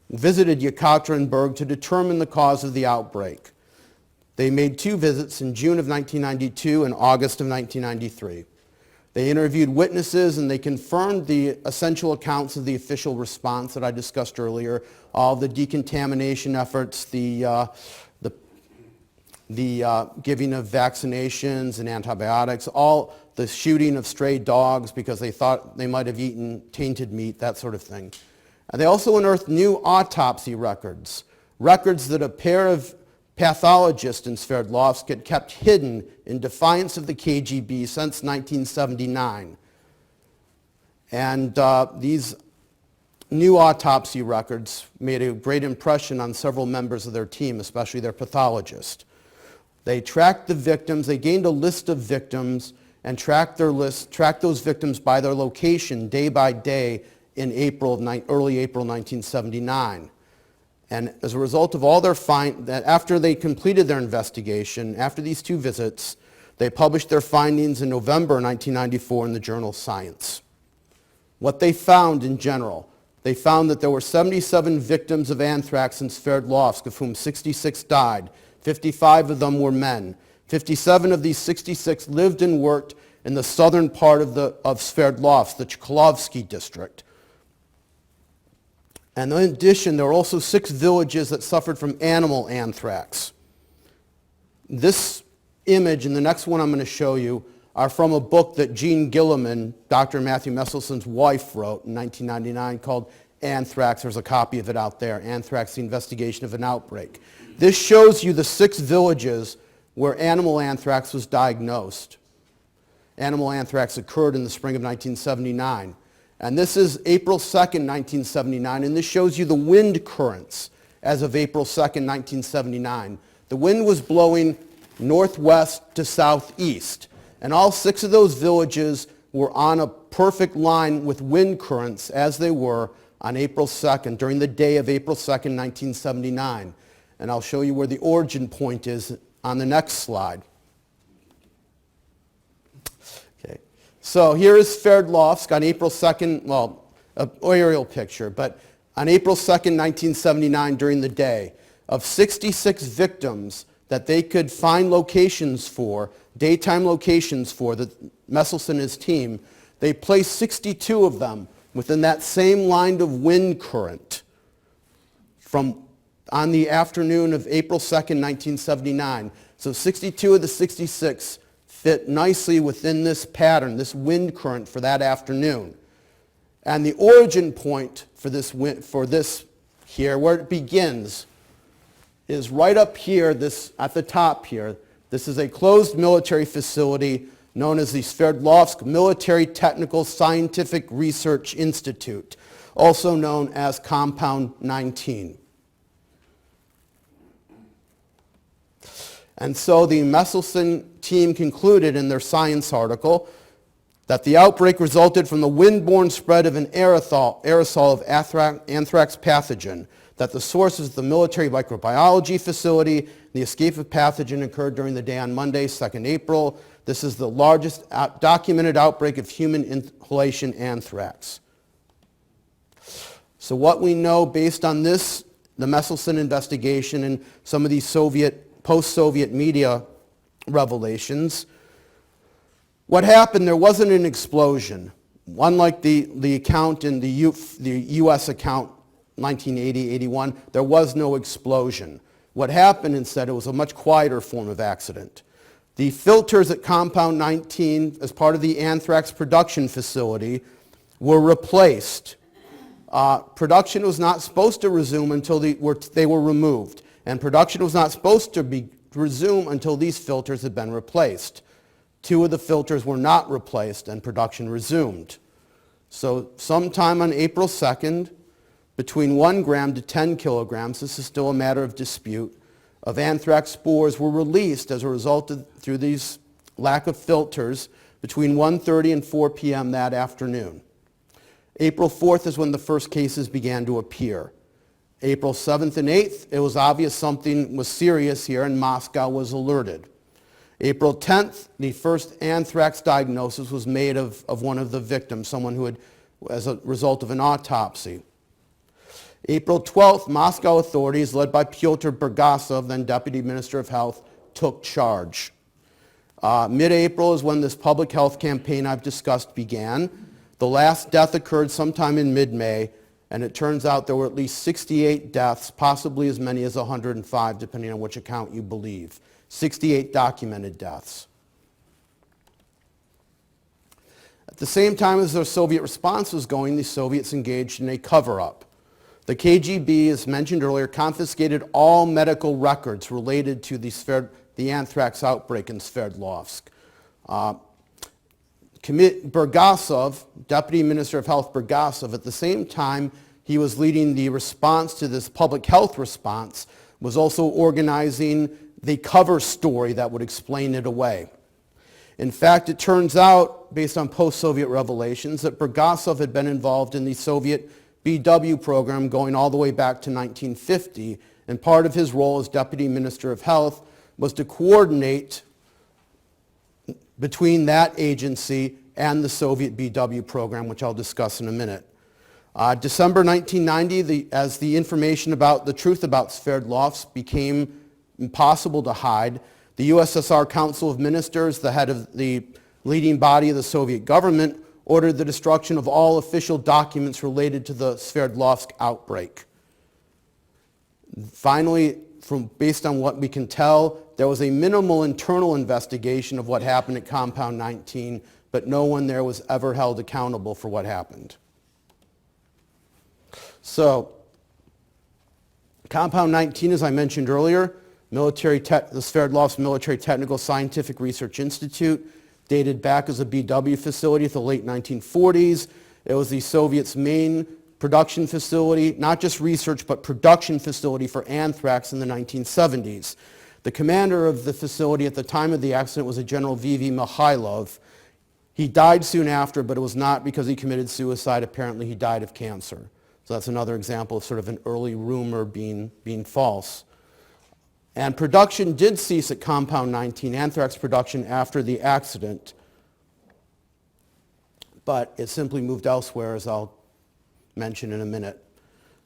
visited Yekaterinburg to determine the cause of the outbreak. They made 2 visits in June of 1992 and August of 1993. They interviewed witnesses and they confirmed the essential accounts of the official response that I discussed earlier, all the decontamination efforts, the giving of vaccinations and antibiotics, all the shooting of stray dogs because they thought they might have eaten tainted meat, that sort of thing. And they also unearthed new autopsy records, records that a pair of pathologists in Sverdlovsk had kept hidden in defiance of the KGB since 1979. And these new autopsy records made a great impression on several members of their team, especially their pathologist. They tracked the victims, they gained a list of victims and tracked those victims by their location day by day in early April 1979. And as a result of all their after they completed their investigation, after these 2 visits, they published their findings in November 1994 in the journal Science. What they found in general, they found that there were 77 victims of anthrax in Sverdlovsk, of whom 66 died. 55 of them were men. 57 of these 66 lived and worked in the southern part of Sverdlovsk, the Chkalovsky district. And in addition, there were also 6 villages that suffered from animal anthrax. This image and the next one I'm going to show you are from a book that Jean Gilliman, Dr. Matthew Messelson's wife, wrote in 1999 called Anthrax. There's a copy of it out there, Anthrax, the Investigation of an Outbreak. This shows you the 6 villages where animal anthrax was diagnosed. Animal anthrax occurred in the spring of 1979. And this is April 2nd, 1979, and this shows you the wind currents as of April 2nd, 1979. The wind was blowing northwest to southeast, and all 6 of those villages were on a perfect line with wind currents as they were on April 2nd, during the day of April 2nd, 1979. And I'll show you where the origin point is on the next slide. So here is Sverdlovsk on April 2nd, well, an aerial picture, but on April 2nd, 1979, during the day, of 66 victims that they could find locations for, daytime locations for, that Messelson and his team, they placed 62 of them within that same line of wind current on the afternoon of April 2nd, 1979. So 62 of the 66 fit nicely within this pattern, this wind current for that afternoon. And the origin point for this here, where it begins, is right up here, at the top here. This is a closed military facility known as the Sverdlovsk Military Technical Scientific Research Institute, also known as Compound 19. And so the Messelson team concluded in their science article that the outbreak resulted from the wind-borne spread of an aerosol of anthrax pathogen, that the source is the military microbiology facility. The escape of pathogen occurred during the day on Monday, 2nd April. This is the largest documented outbreak of human inhalation anthrax. So what we know based on this, the Messelson investigation and some of these post-Soviet media revelations, what happened, there wasn't an explosion. Unlike the account in the U.S. account, 1980-81, there was no explosion. What happened instead, it was a much quieter form of accident. The filters at Compound 19, as part of the anthrax production facility, were replaced. Production was not supposed to resume until they were removed, and production was not supposed to resume until these filters had been replaced. 2 of the filters were not replaced, and production resumed. So sometime on April 2nd, between 1 gram to 10 kilograms, this is still a matter of dispute, of anthrax spores were released as a result through these lack of filters between 1:30 and 4 p.m. that afternoon. April 4th is when the first cases began to appear. April 7th and 8th, it was obvious something was serious here, and Moscow was alerted. April 10th, the first anthrax diagnosis was made of one of the victims, someone who had, as a result of an autopsy. April 12th, Moscow authorities, led by Pyotr Burgasov, then Deputy Minister of Health, took charge. Mid-April is when this public health campaign I've discussed began. The last death occurred sometime in mid-May, and it turns out there were at least 68 deaths, possibly as many as 105, depending on which account you believe. 68 documented deaths. At the same time as the Soviet response was going, the Soviets engaged in a cover-up. The KGB, as mentioned earlier, confiscated all medical records related to the anthrax outbreak in Sverdlovsk. Burgasov, Deputy Minister of Health Burgasov, at the same time he was leading the response to this public health response, was also organizing the cover story that would explain it away. In fact, it turns out, based on post-Soviet revelations, that Burgasov had been involved in the Soviet BW program going all the way back to 1950, and part of his role as Deputy Minister of Health was to coordinate between that agency and the Soviet BW program, which I'll discuss in a minute. December 1990, as the information about the truth about Sverdlovsk became impossible to hide, the USSR Council of Ministers, the head of the leading body of the Soviet government, ordered the destruction of all official documents related to the Sverdlovsk outbreak. Finally, based on what we can tell, there was a minimal internal investigation of what happened at Compound 19, but no one there was ever held accountable for what happened. So, Compound 19, as I mentioned earlier, the Sverdlovsk Military Technical Scientific Research Institute, dated back as a BW facility to the late 1940s. It was the Soviets' main production facility, not just research, but production facility for anthrax in the 1970s. The commander of the facility at the time of the accident was a General V.V. Mikhailov. He died soon after, but it was not because he committed suicide. Apparently he died of cancer. So that's another example of sort of an early rumor being false. And production did cease at Compound 19, anthrax production, after the accident, but it simply moved elsewhere, as I'll mention in a minute.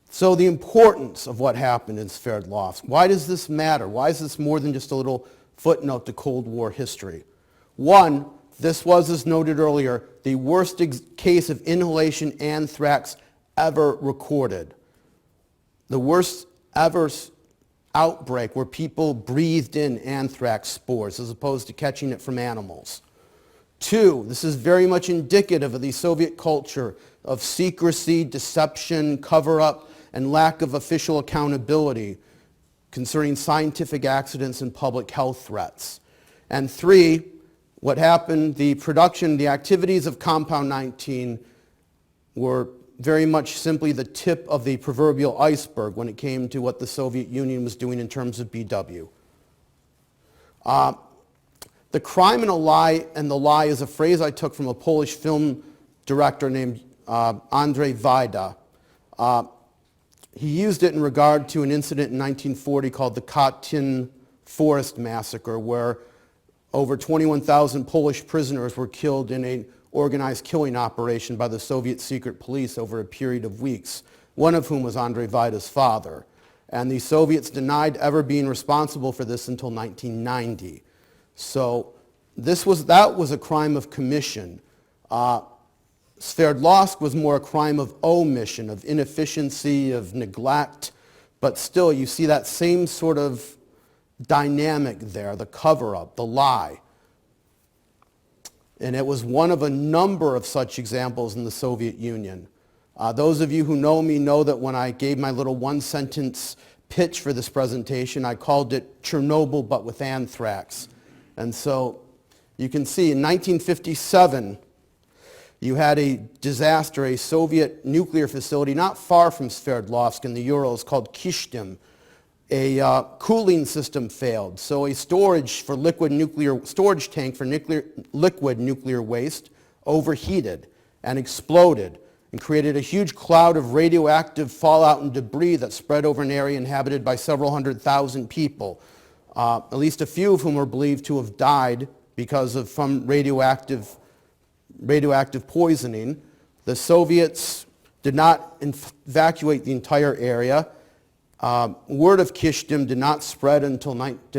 So the importance of what happened in Sverdlovsk. Why does this matter? Why is this more than just a little footnote to Cold War history? One, this was, as noted earlier, the worst case of inhalation anthrax ever recorded. The worst ever outbreak where people breathed in anthrax spores as opposed to catching it from animals. 2, this is very much indicative of the Soviet culture of secrecy, deception, cover-up, and lack of official accountability concerning scientific accidents and public health threats. And 3, what happened, the production, the activities of Compound 19 were very much simply the tip of the proverbial iceberg when it came to what the Soviet Union was doing in terms of BW. The crime and a lie, and the lie is a phrase I took from a Polish film director named Andrzej Wajda. He used it in regard to an incident in 1940 called the Katyn Forest Massacre, where over 21,000 Polish prisoners were killed in an organized killing operation by the Soviet secret police over a period of weeks, one of whom was Andrzej Wajda's father. And the Soviets denied ever being responsible for this until 1990. So that was a crime of commission. Sverdlovsk was more a crime of omission, of inefficiency, of neglect, but still you see that same sort of dynamic there, the cover-up, the lie. And it was one of a number of such examples in the Soviet Union. Those of you who know me know that when I gave my little one-sentence pitch for this presentation, I called it Chernobyl but with anthrax. And so you can see in 1957, you had a disaster, a Soviet nuclear facility not far from Sverdlovsk in the Urals called Kishtim. A cooling system failed, so a storage tank for liquid nuclear waste overheated and exploded and created a huge cloud of radioactive fallout and debris that spread over an area inhabited by several 100,000 people, at least a few of whom were believed to have died from radioactive poisoning. The Soviets did not evacuate the entire area. Word of Kishtim did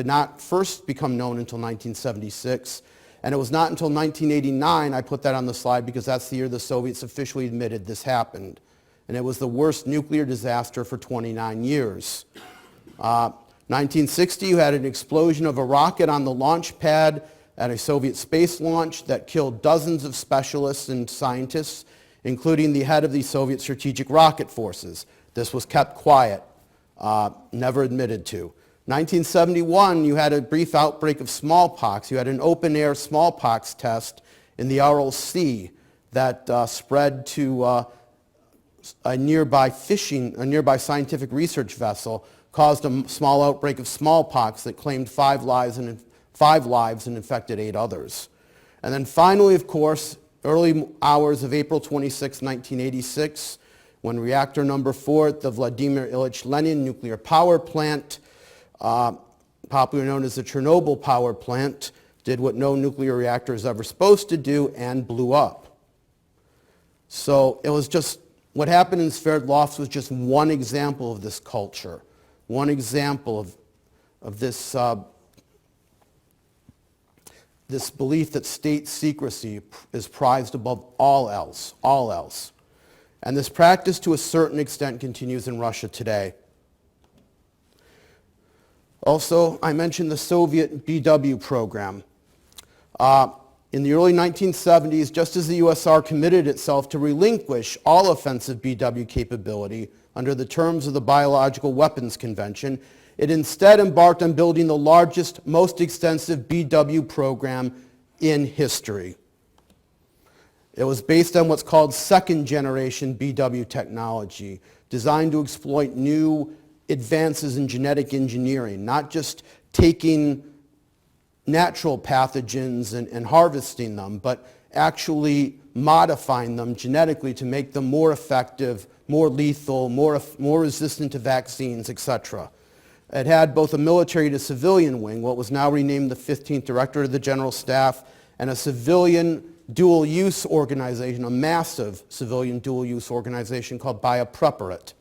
not first become known until 1976, and it was not until 1989, I put that on the slide because that's the year the Soviets officially admitted this happened, and it was the worst nuclear disaster for 29 years. 1960, you had an explosion of a rocket on the launch pad at a Soviet space launch that killed dozens of specialists and scientists, including the head of the Soviet Strategic Rocket Forces. This was kept quiet. Never admitted to. 1971, you had a brief outbreak of smallpox. You had an open-air smallpox test in the Aral Sea that spread to a nearby scientific research vessel, caused a small outbreak of smallpox that claimed 5 lives and infected 8 others. And then finally, of course, early hours of April 26, 1986, when reactor number 4 at the Vladimir Ilyich Lenin nuclear power plant, popularly known as the Chernobyl power plant, did what no nuclear reactor is ever supposed to do and blew up. So it was just, what happened in Sverdlovsk was just one example of this culture, one example of this, this belief that state secrecy is prized above all else. And this practice, to a certain extent, continues in Russia today. Also, I mentioned the Soviet BW program. In the early 1970s, just as the USSR committed itself to relinquish all offensive BW capability under the terms of the Biological Weapons Convention, it instead embarked on building the largest, most extensive BW program in history. It was based on what's called second-generation BW technology, designed to exploit new advances in genetic engineering, not just taking natural pathogens and harvesting them, but actually modifying them genetically to make them more effective, more lethal, more resistant to vaccines, etc. It had both a military to civilian wing, what was now renamed the 15th Director of the General Staff, and a civilian dual-use organization, a massive civilian dual-use organization called Biopreparat.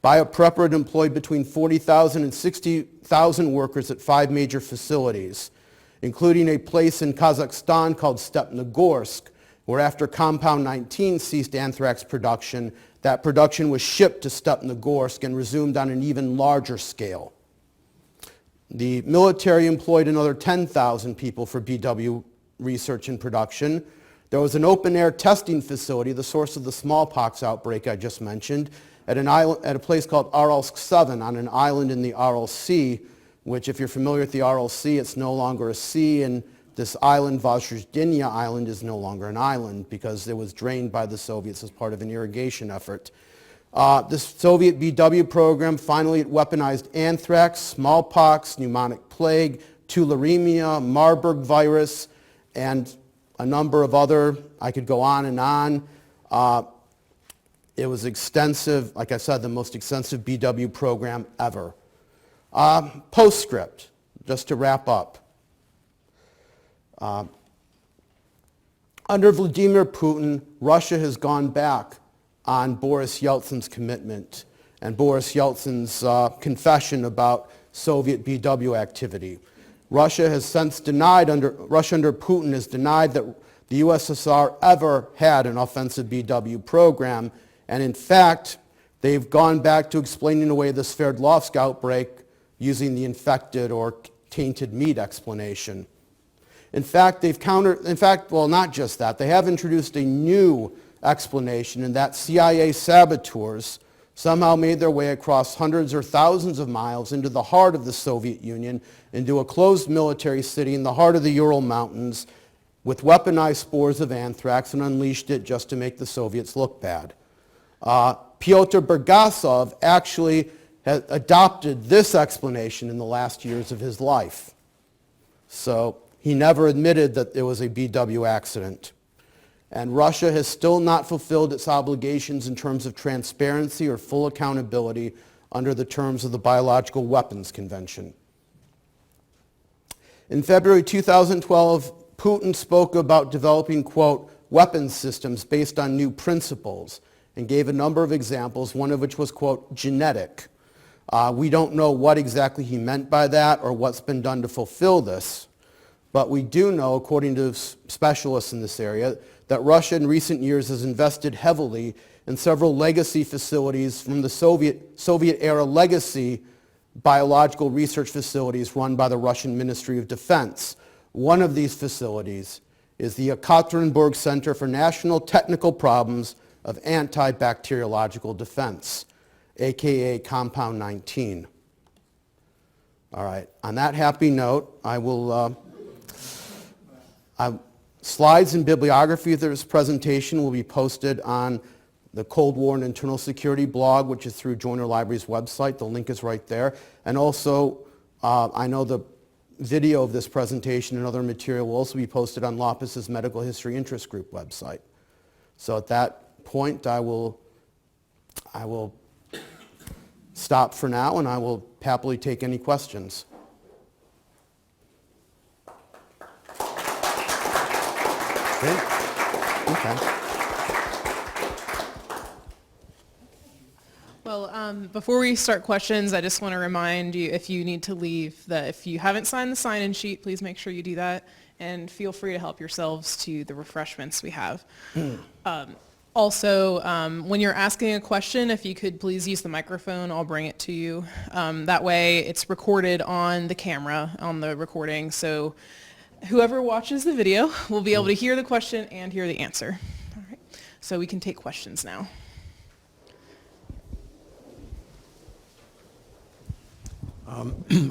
Biopreparat employed between 40,000 and 60,000 workers at 5 major facilities, including a place in Kazakhstan called Stepnogorsk, where after Compound 19 ceased anthrax production, that production was shipped to Stepnogorsk and resumed on an even larger scale. The military employed another 10,000 people for BW research and production. There was an open-air testing facility, the source of the smallpox outbreak I just mentioned, at a place called Aralsk 7 on an island in the Aral Sea, which if you're familiar with the Aral Sea, it's no longer a sea, and this island, Vozhdinya Island, is no longer an island because it was drained by the Soviets as part of an irrigation effort. This Soviet BW program finally weaponized anthrax, smallpox, pneumonic plague, tularemia, Marburg virus, and a number of other, I could go on and on. It was extensive, like I said, the most extensive BW program ever. Postscript, just to wrap up. Under Vladimir Putin, Russia has gone back on Boris Yeltsin's commitment and Boris Yeltsin's confession about Soviet BW activity. Russia under Putin has denied that the USSR ever had an offensive BW program, and in fact, they've gone back to explaining away the Sverdlovsk outbreak using the infected or tainted meat explanation. In fact, not just that, they have introduced a new explanation in that CIA saboteurs somehow made their way across hundreds or thousands of miles into the heart of the Soviet Union, into a closed military city in the heart of the Ural Mountains with weaponized spores of anthrax and unleashed it just to make the Soviets look bad. Pyotr Bergasov actually has adopted this explanation in the last years of his life. So he never admitted that it was a BW accident. And Russia has still not fulfilled its obligations in terms of transparency or full accountability under the terms of the Biological Weapons Convention. In February 2012, Putin spoke about developing, quote, weapons systems based on new principles and gave a number of examples, one of which was, quote, genetic. We don't know what exactly he meant by that or what's been done to fulfill this, but we do know, according to specialists in this area, that Russia in recent years has invested heavily in several legacy facilities from the Soviet-era legacy biological research facilities run by the Russian Ministry of Defense. One of these facilities is the Yekaterinburg Center for National Technical Problems of Antibacteriological Defense, aka Compound 19. All right, on that happy note, I will, slides and bibliography of this presentation will be posted on the Cold War and Internal Security blog, which is through Joyner Library's website. The link is right there. And also, I know the video of this presentation and other material will also be posted on Lopez's Medical History Interest Group website. So at that point, I will stop for now, and I will happily take any questions. Okay. Well, before we start questions, I just want to remind you, if you need to leave, that if you haven't signed the sign-in sheet, please make sure you do that, and feel free to help yourselves to the refreshments we have. Also, when you're asking a question, if you could please use the microphone, I'll bring it to you. That way it's recorded on the camera, on the recording, so whoever watches the video will be able to hear the question and hear the answer. All right. So we can take questions now.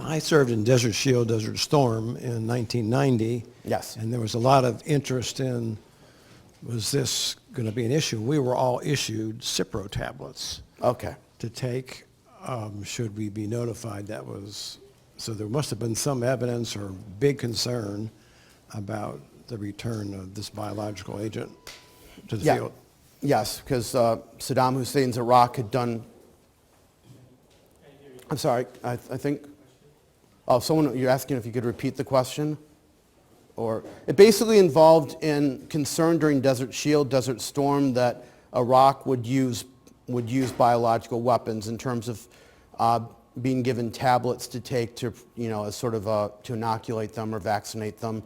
I served in Desert Shield, Desert Storm in 1990. Yes. And there was a lot of interest in, was this going to be an issue? We were all issued Cipro tablets Okay. to take. Should we be notified? That was, so there must have been some evidence or big concern about the return of this biological agent to the field. Yes, because Saddam Hussein's Iraq had done, I'm sorry, I think, you're asking if you could repeat the question? Or it basically involved in concern during Desert Shield, Desert Storm, that Iraq would use biological weapons in terms of being given tablets to take to, as sort of to inoculate them or vaccinate them,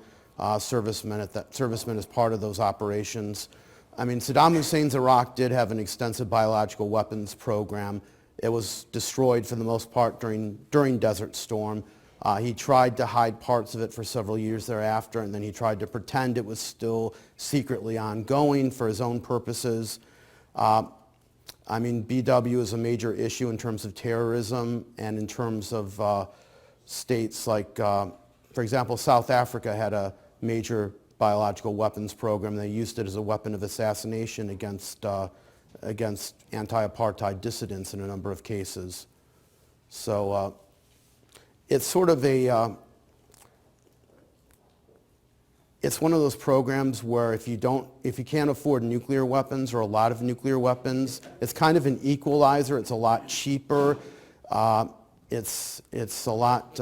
servicemen as part of those operations. I mean, Saddam Hussein's Iraq did have an extensive biological weapons program. It was destroyed for the most part during Desert Storm. He tried to hide parts of it for several years thereafter, and then he tried to pretend it was still secretly ongoing for his own purposes. I mean, BW is a major issue in terms of terrorism and in terms of states like, for example, South Africa had a major biological weapons program. They used it as a weapon of assassination against anti-apartheid dissidents in a number of cases. So it's sort of it's one of those programs where if you can't afford nuclear weapons or a lot of nuclear weapons, it's kind of an equalizer. It's a lot cheaper. It's a lot,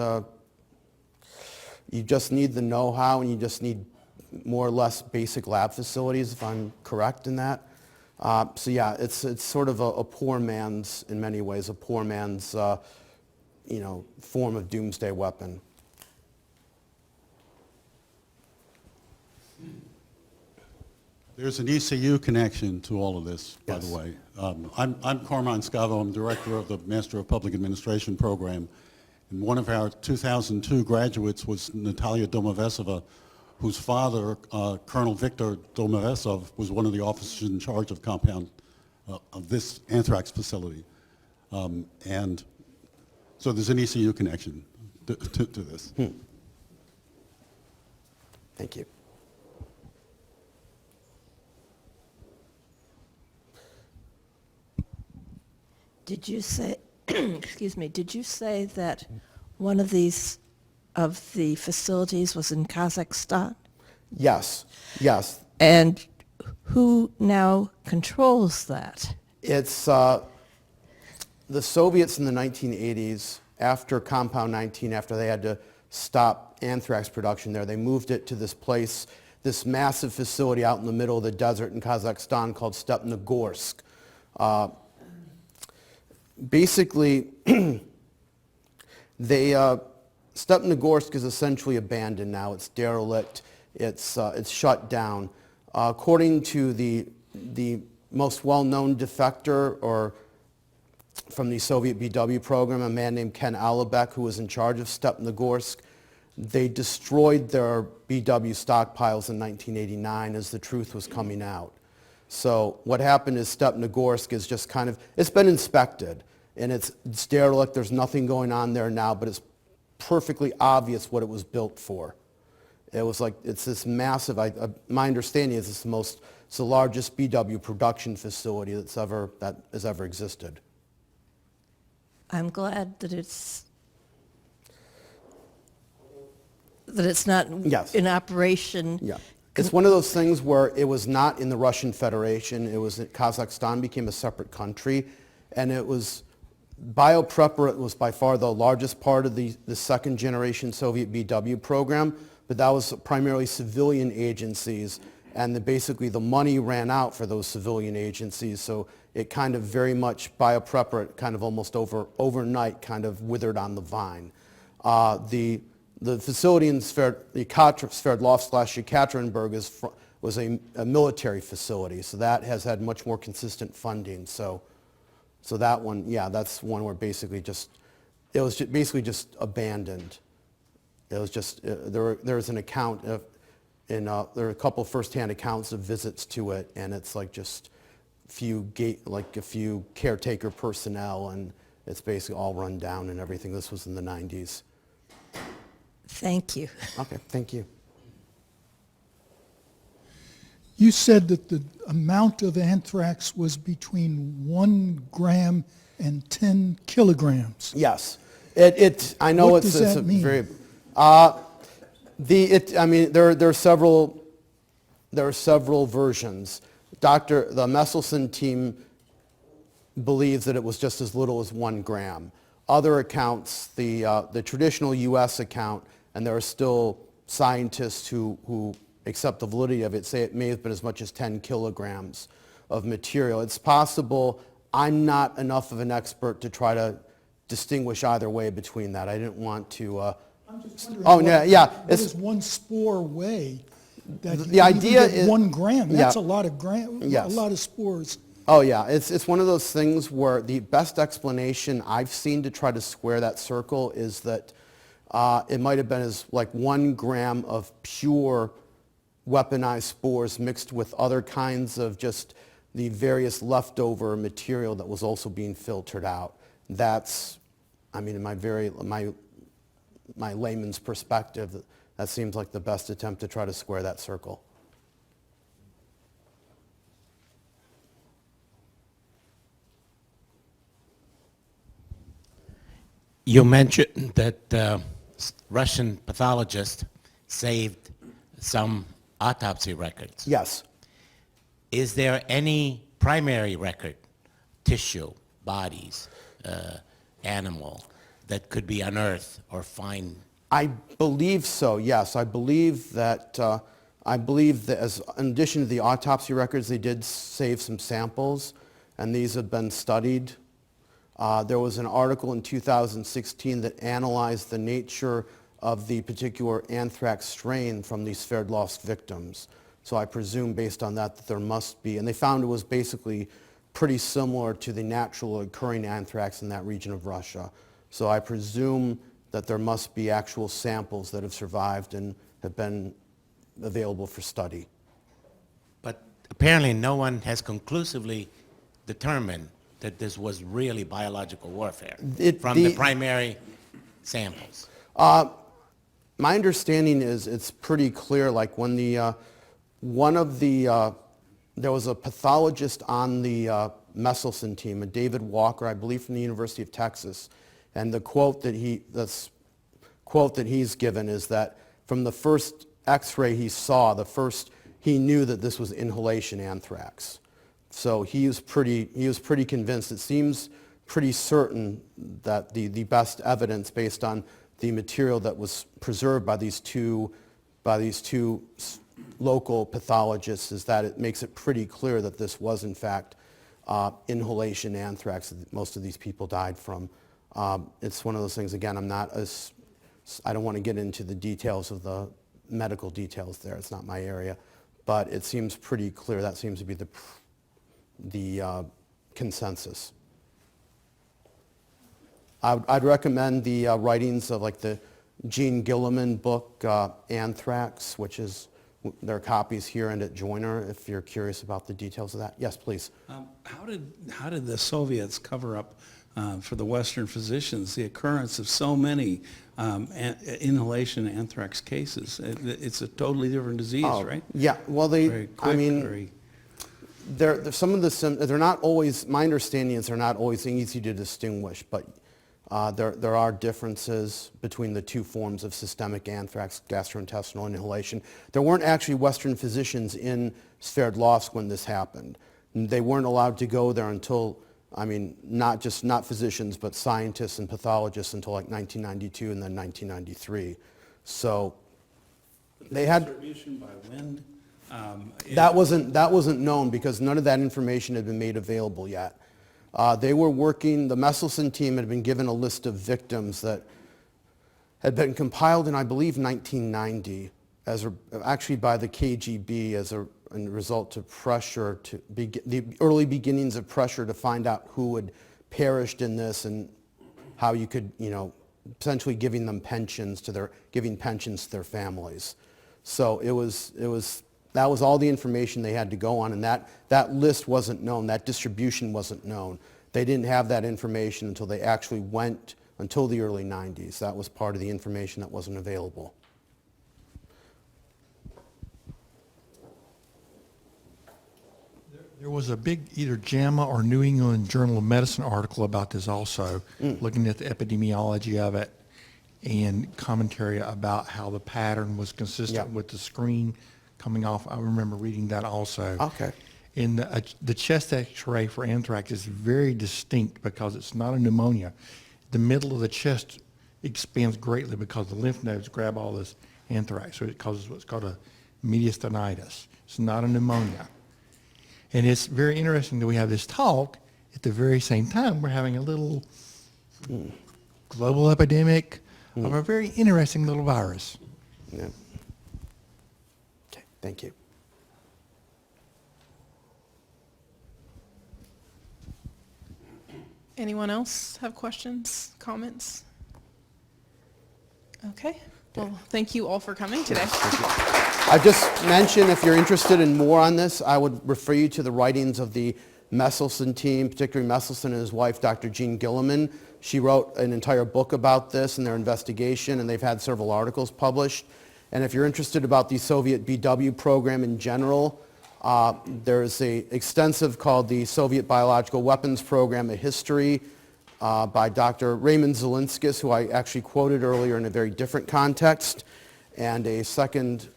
you just need the know-how, and you just need more or less basic lab facilities, if I'm correct in that. So yeah, it's sort of a poor man's, in many ways, a poor man's form of doomsday weapon. There's an ECU connection to all of this, by Yes. the way. I'm Carmine Scavo. I'm director of the Master of Public Administration program. And one of our 2002 graduates was Natalia Domavesova, whose father, Colonel Viktor Domavesov, was one of the officers in charge of compound of this anthrax facility. And so there's an ECU connection to this. Thank you. Did you say, excuse me, did you say that one of the facilities was in Kazakhstan? Yes, yes. And who now controls that? It's the Soviets in the 1980s, after Compound 19, after they had to stop anthrax production there, they moved it to this place, this massive facility out in the middle of the desert in Kazakhstan called Stepnogorsk. Basically, Stepnogorsk is essentially abandoned now. It's derelict. It's shut down. According to the most well-known defector or from the Soviet BW program, a man named Ken Alibek, who was in charge of Stepnogorsk, they destroyed their BW stockpiles in 1989 as the truth was coming out. So what happened is Stepnogorsk is just kind of, it's been inspected, and it's derelict. There's nothing going on there now, but it's perfectly obvious what it was built for. It was like, it's this massive, my understanding is it's the largest BW production facility that has ever existed. I'm glad that it's not Yes. in operation. Yeah. It's one of those things where it was not in the Russian Federation. It was Kazakhstan became a separate country, and it was biopreparate was by far the largest part of the second generation Soviet BW program, but that was primarily civilian agencies, and basically the money ran out for those civilian agencies, so it kind of very much biopreparate kind of almost overnight kind of withered on the vine. The facility in Sverdlovsk/Yekaterinburg was a military facility, so that has had much more consistent funding. So that one, yeah, that's one where basically it was basically just abandoned. It was just there was an account there are a couple first-hand accounts of visits to it, and it's like just a few caretaker personnel, and it's basically all run down and everything. This was in the 90s. Thank you. Okay, thank you. You said that the amount of anthrax was between 1 gram and 10 kilograms. Yes, I know What it's does that a mean? very. I mean, there are several versions. The Messelson team believes that it was just as little as 1 gram. Other accounts, the traditional U.S. account, and there are still scientists who accept the validity of it, say it may have been as much as 10 kilograms of material. It's possible. I'm not enough of an expert to try to distinguish either way between that. I didn't want to. I'm just wondering what does one spore weigh? That The you idea get is 1 gram. That's yeah. a lot of Yes. a lot of spores. Oh yeah, it's one of those things where the best explanation I've seen to try to square that circle is that It might have been as like 1 gram of pure weaponized spores mixed with other kinds of just the various leftover material that was also being filtered out. That's, I mean, in my layman's perspective, that seems like the best attempt to try to square that circle. You mentioned that Russian pathologist saved some autopsy records. Yes. Is there any primary record, tissue, bodies, animal, that could be unearthed or find? I believe so, yes. I believe that as, in addition to the autopsy records, they did save some samples, and these have been studied. There was an article in 2016 that analyzed the nature of the particular anthrax strain from these Sverdlovsk victims. So I presume based on that there must be, and they found it was basically pretty similar to the natural occurring anthrax in that region of Russia. So I presume that there must be actual samples that have survived and have been available for study. But apparently no one has conclusively determined that this was really biological warfare from the primary samples. My understanding is it's pretty clear, like when there was a pathologist on the Messelson team, a David Walker, I believe from the University of Texas, and the quote that he's given is that from the first X-ray he saw, he knew that this was inhalation anthrax. So he was pretty convinced. It seems pretty certain that the best evidence based on the material that was preserved by these two local pathologists is that it makes it pretty clear that this was in fact inhalation anthrax that most of these people died from. It's one of those things, again, I don't want to get into the details of the medical details there. It's not my area. But it seems pretty clear. That seems to be the consensus. I'd recommend the writings of like the Gene Gilliman book, Anthrax, which is, there are copies here and at Joyner if you're curious about the details of that. Yes, please. How did the Soviets cover up for the Western physicians the occurrence of so many inhalation anthrax cases? It's a totally different disease, right? Yeah, well, Very quick, they're not always, my understanding is they're not always easy to distinguish, but there are differences between the two forms of systemic anthrax, gastrointestinal inhalation. There weren't actually Western physicians in Sverdlovsk when this happened. They weren't allowed to go there until, not physicians, but scientists and pathologists until like 1992 and then 1993. So they had... Distribution by wind? That wasn't known because none of that information had been made available yet. They were working, the Messelson team had been given a list of victims that had been compiled in, I believe, 1990, actually by the KGB as a result of pressure, the early beginnings of pressure to find out who had perished in this and how you could, essentially giving pensions to their families. So that was all the information they had to go on, and that list wasn't known, that distribution wasn't known. They didn't have that information until they actually went, until the early 90s. That was part of the information that wasn't available. There was a big either JAMA or New England Journal of Medicine article about this also, looking at the epidemiology of it and commentary about how the pattern was consistent with the screen coming off. I remember reading that also. Okay. And the chest x-ray for anthrax is very distinct because it's not a pneumonia. The middle of the chest expands greatly because the lymph nodes grab all this anthrax, so it causes what's called a mediastinitis. It's not a pneumonia. And it's very interesting that we have this talk at the very same time we're having a little global epidemic of a very interesting little virus. Yeah. Okay, thank you. Anyone else have questions, comments? Okay. Well, thank you all for coming today. I just mentioned, if you're interested in more on this, I would refer you to the writings of the Messelson team, particularly Messelson and his wife, Dr. Jean Gilliman. She wrote an entire book about this and their investigation, and they've had several articles published. And if you're interested about the Soviet BW program in general, there's an extensive called the Soviet Biological Weapons Program, A History, by Dr. Raymond Zelinskis, who I actually quoted earlier in a very different context, and a second,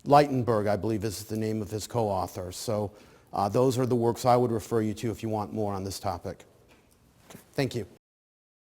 Leitenberg, I believe is the name of his co-author. So those are the works I would refer you to if you want more on this topic. Thank you.